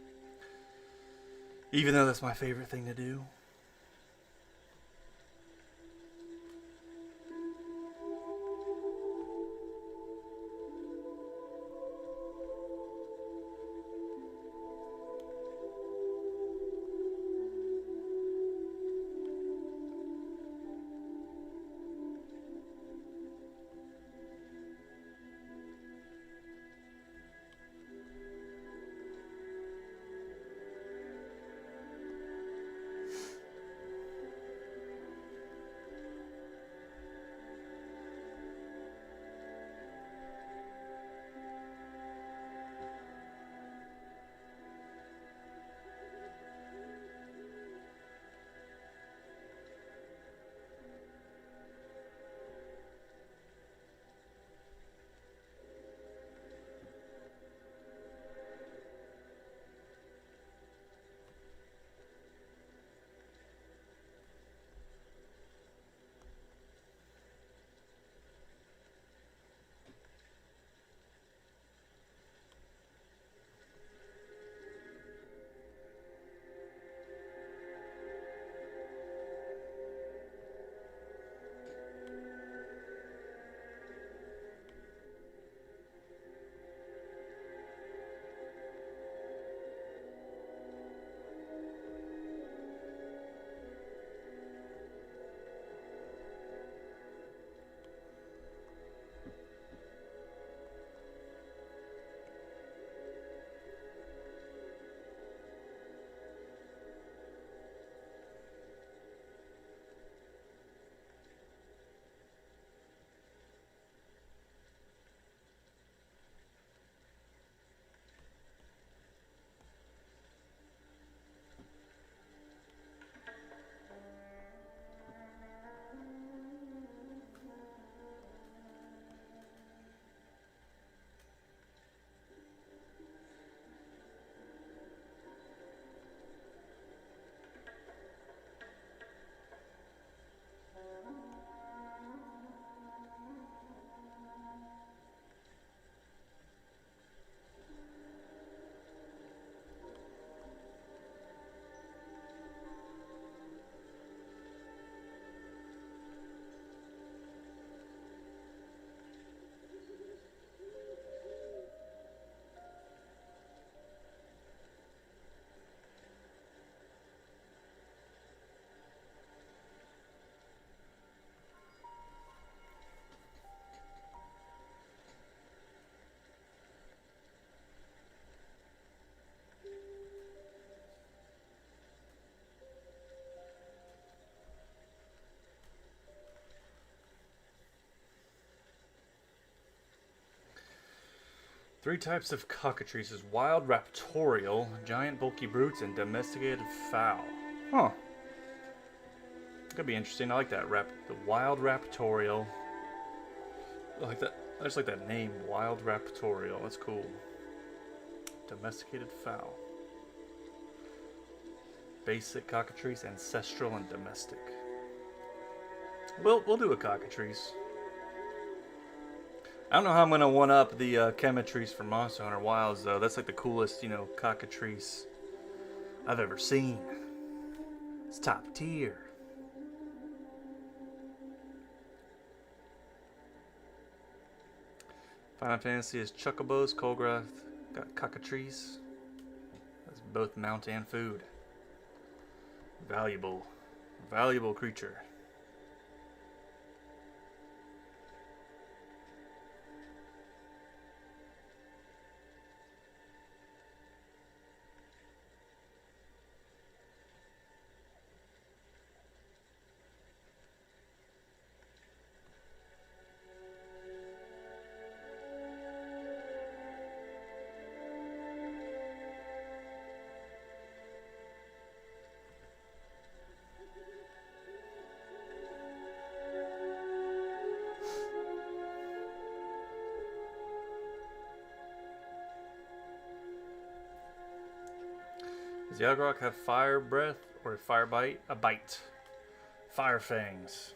Even though that's my favorite thing to do. Three types of cockatrices: wild raptorial, giant bulky brutes, and domesticated fowl. Huh. Could be interesting. I like that. The wild raptorial. I like that. I just like that name, wild raptorial. That's cool. Domesticated fowl. Basic cockatrice, ancestral, and domestic. We'll do a cockatrice. I don't know how I'm gonna one up the chemetries from Monster Hunter Wilds though. That's like the coolest, cockatrice I've ever seen. It's top tier. Final Fantasy is Chocobos, Colgrath, got cockatrice. That's both mount and food. Valuable creature. Does the Algarok have fire breath or a fire bite? A bite. Fire fangs.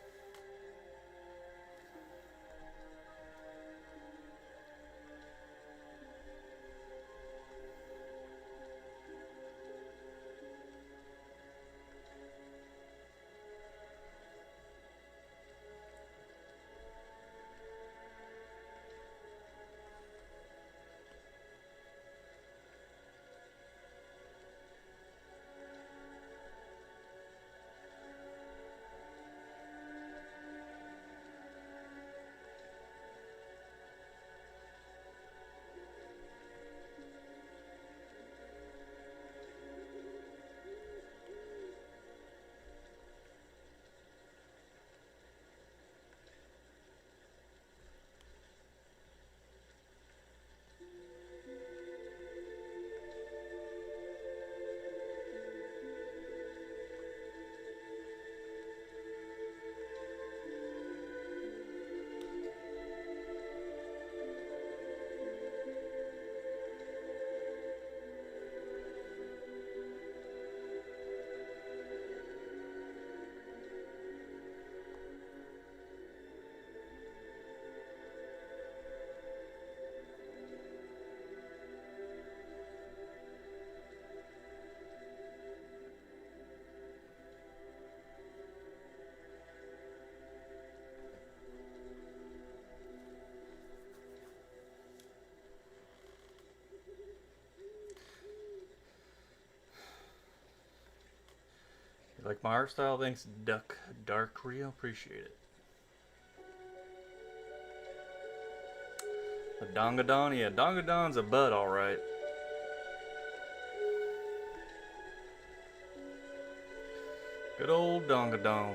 You like my art style? Thanks, Duck Dark Rio. Appreciate it. A Dongadon? Yeah, Dongadon's a bud, alright. Good old Dongadon.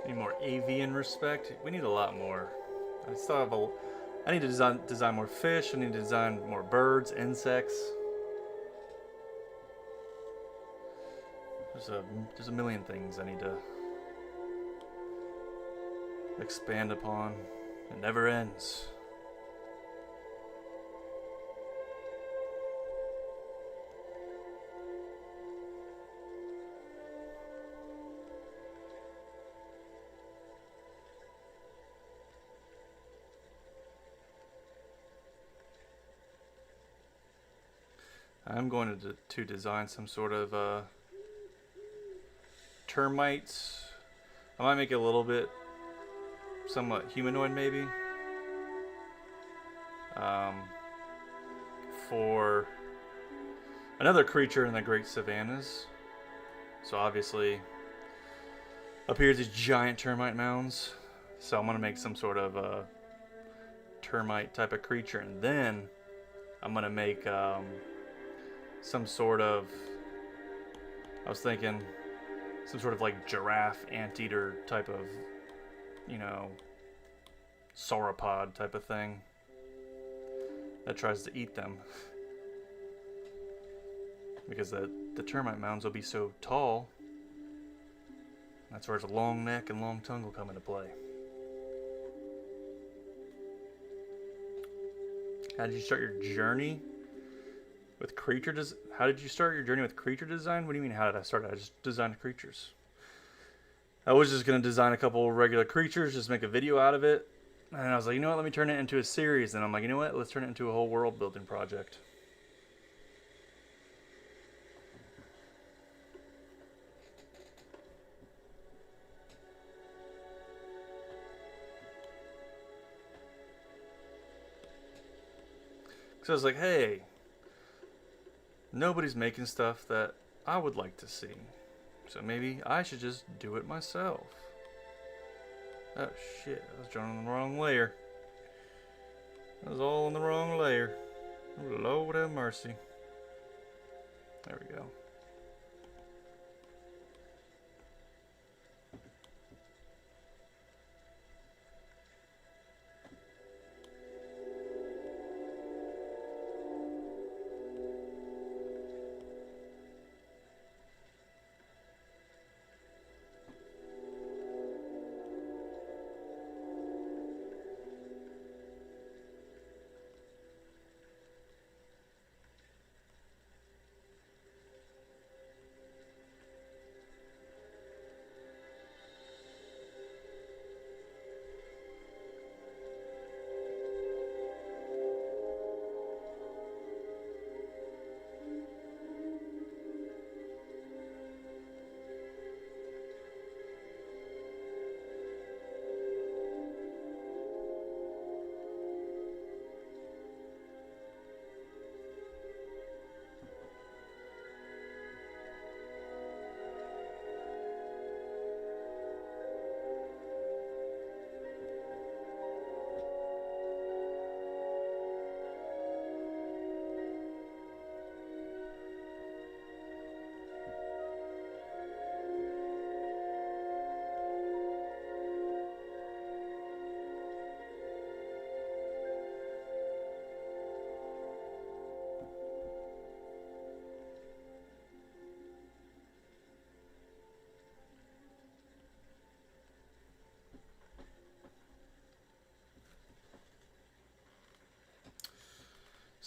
Need more avian respect. We need a lot more. I still have a. I need to design more fish. I need to design more birds, insects. There's a million things I need to expand upon. It never ends. I'm going to design some sort of termites. I might make it a little bit somewhat humanoid, maybe. For another creature in the Great Savannas. So obviously, up here these giant termite mounds. So I'm gonna make some sort of termite type of creature, and then I'm gonna make some sort of, I was thinking, some sort of like giraffe anteater type of, you know, sauropod type of thing that tries to eat them. Because the termite mounds will be so tall, that's where its long neck and long tongue will come into play. How did you start your journey with creature design? How did you start your journey with creature design? What do you mean, how did I start? I just designed creatures. I was just going to design a couple regular creatures, just make a video out of it. And I was like, you know what, let me turn it into a series. And I'm like, you know what, let's turn it into a whole world building project. So I was like, hey, nobody's making stuff that I would like to see. So maybe I should just do it myself. Oh shit, I was drawing on the wrong layer. I was all on the wrong layer. Oh, Lord have mercy. There we go.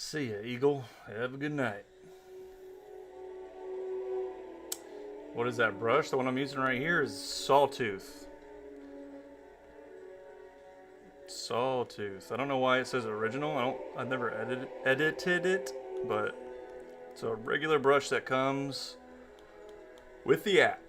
See ya, Eagle. Have a good night. What is that brush? The one I'm using right here is Sawtooth. Sawtooth. I don't know why it says original. I've never edited it, but it's a regular brush that comes with the app.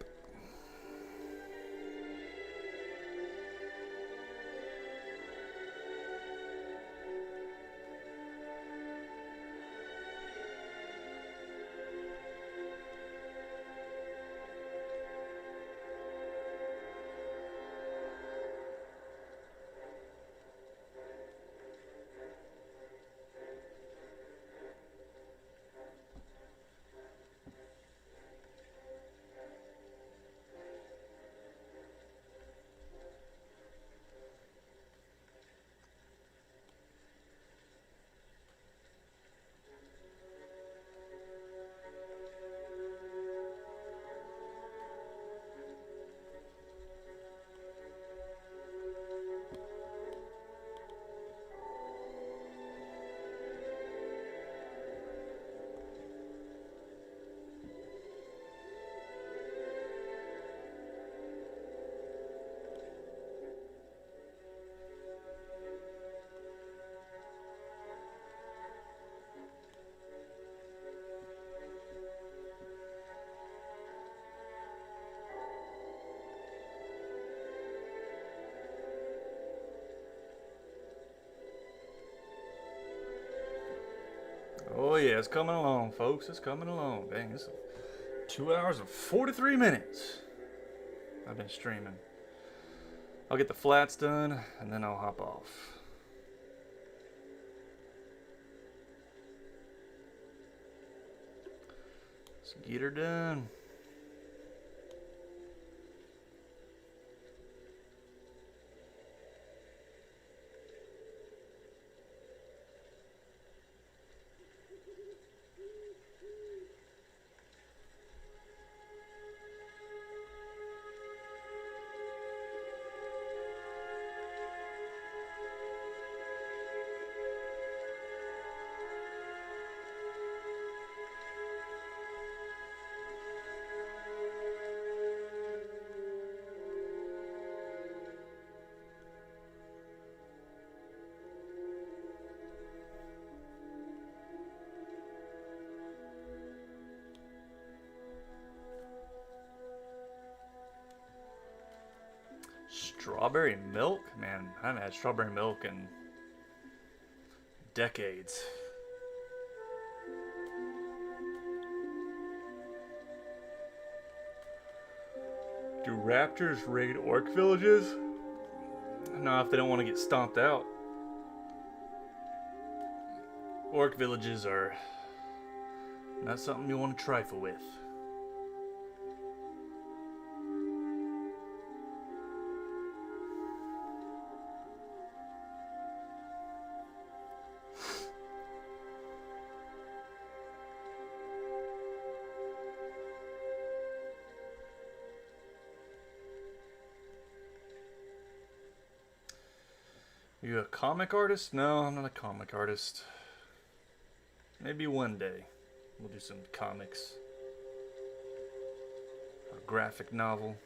it's coming along, folks. It's coming along. Dang, this is 2 hours and 43 minutes. I've been streaming. I'll get the flats done, and then I'll hop off. Let's get her done. Strawberry milk? Man, I haven't had strawberry milk in decades. Do raptors raid orc villages? No, if they don't want to get stomped out. Orc villages are not something you want to trifle with. You a comic artist? No, I'm not a comic artist. Maybe one day we'll do some comics. A graphic novel.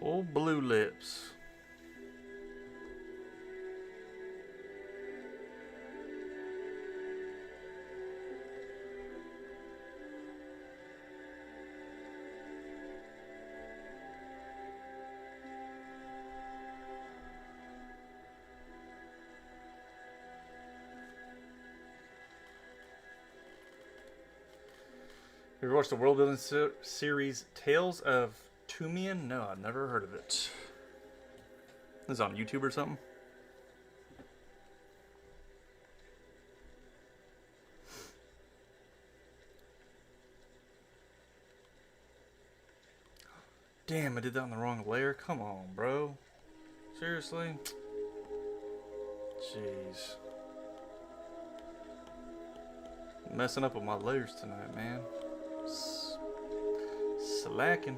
Old Blue Lips. You ever watched the world building series Tales of Tumian? No, I've never heard of it. This is on YouTube or something? Damn, I did that on the wrong layer. Come on, bro. Seriously? Jeez. Messing up with my layers tonight, man. Slacking.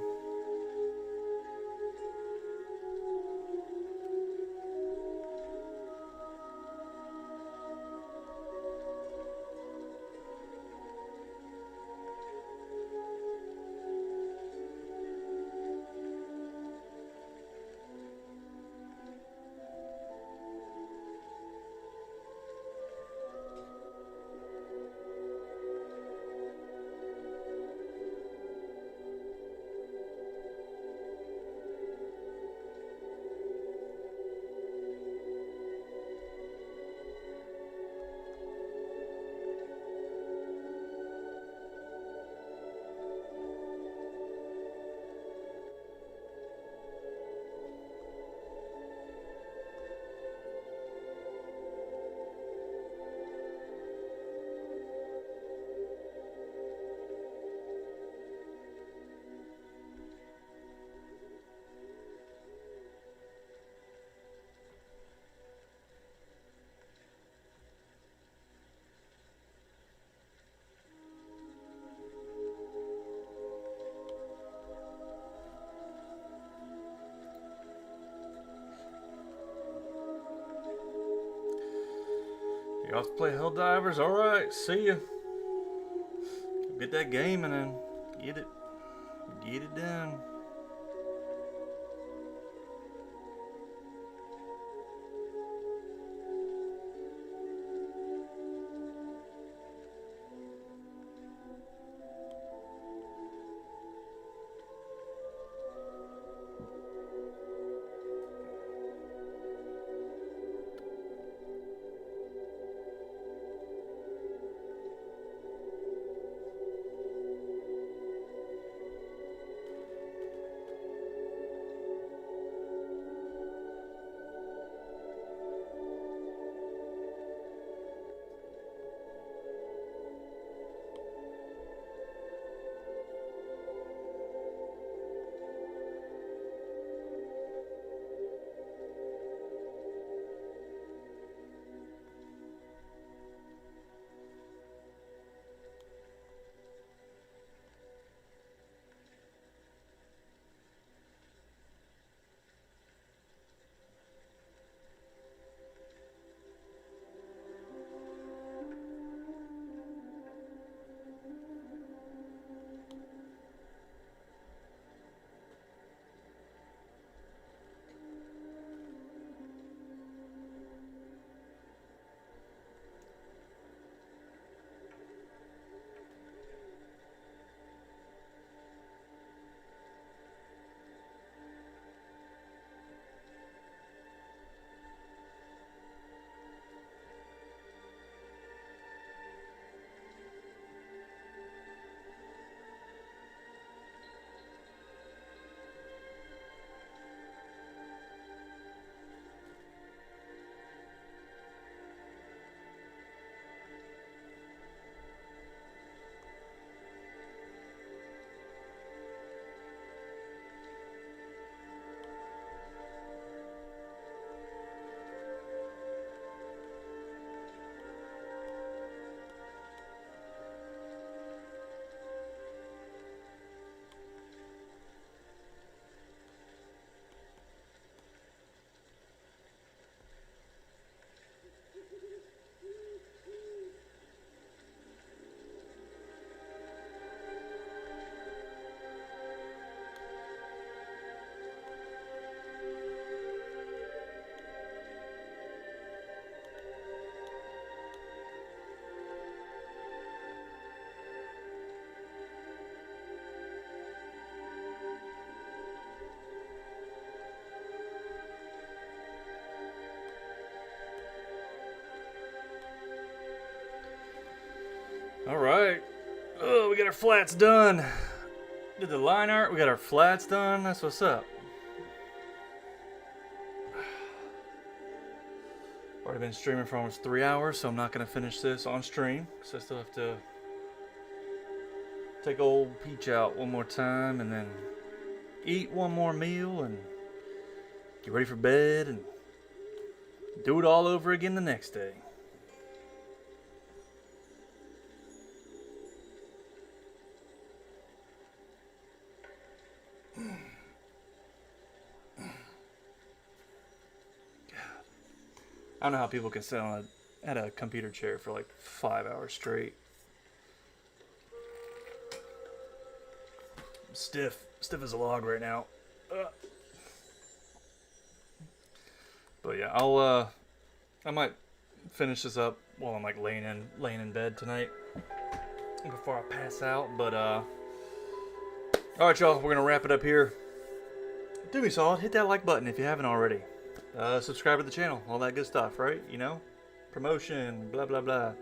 You off to play Helldivers? Alright, see ya. Get that game and then get it done. got our flats done. Did the line art. We got our flats done. That's what's up. Already been streaming for almost 3 hours, so I'm not going to finish this on stream. Because I still have to take old Peach out one more time and then eat one more meal and get ready for bed and do it all over again the next day. I don't know how people can sit at a computer chair for like 5 hours straight. I'm stiff as a log right now. But yeah, I might finish this up while I'm like laying in bed tonight before I pass out. But all right, y'all, we're gonna wrap it up here. Do me a solid, hit that like button if you haven't already. Subscribe to the channel, all that good stuff, right? You know, promotion, blah blah blah.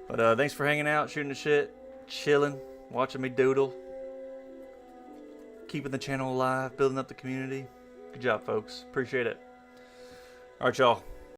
But thanks for hanging out, shooting the shit, chilling, watching me doodle, keeping the channel alive, building up the community. Good job, folks. Appreciate it. All right, y'all.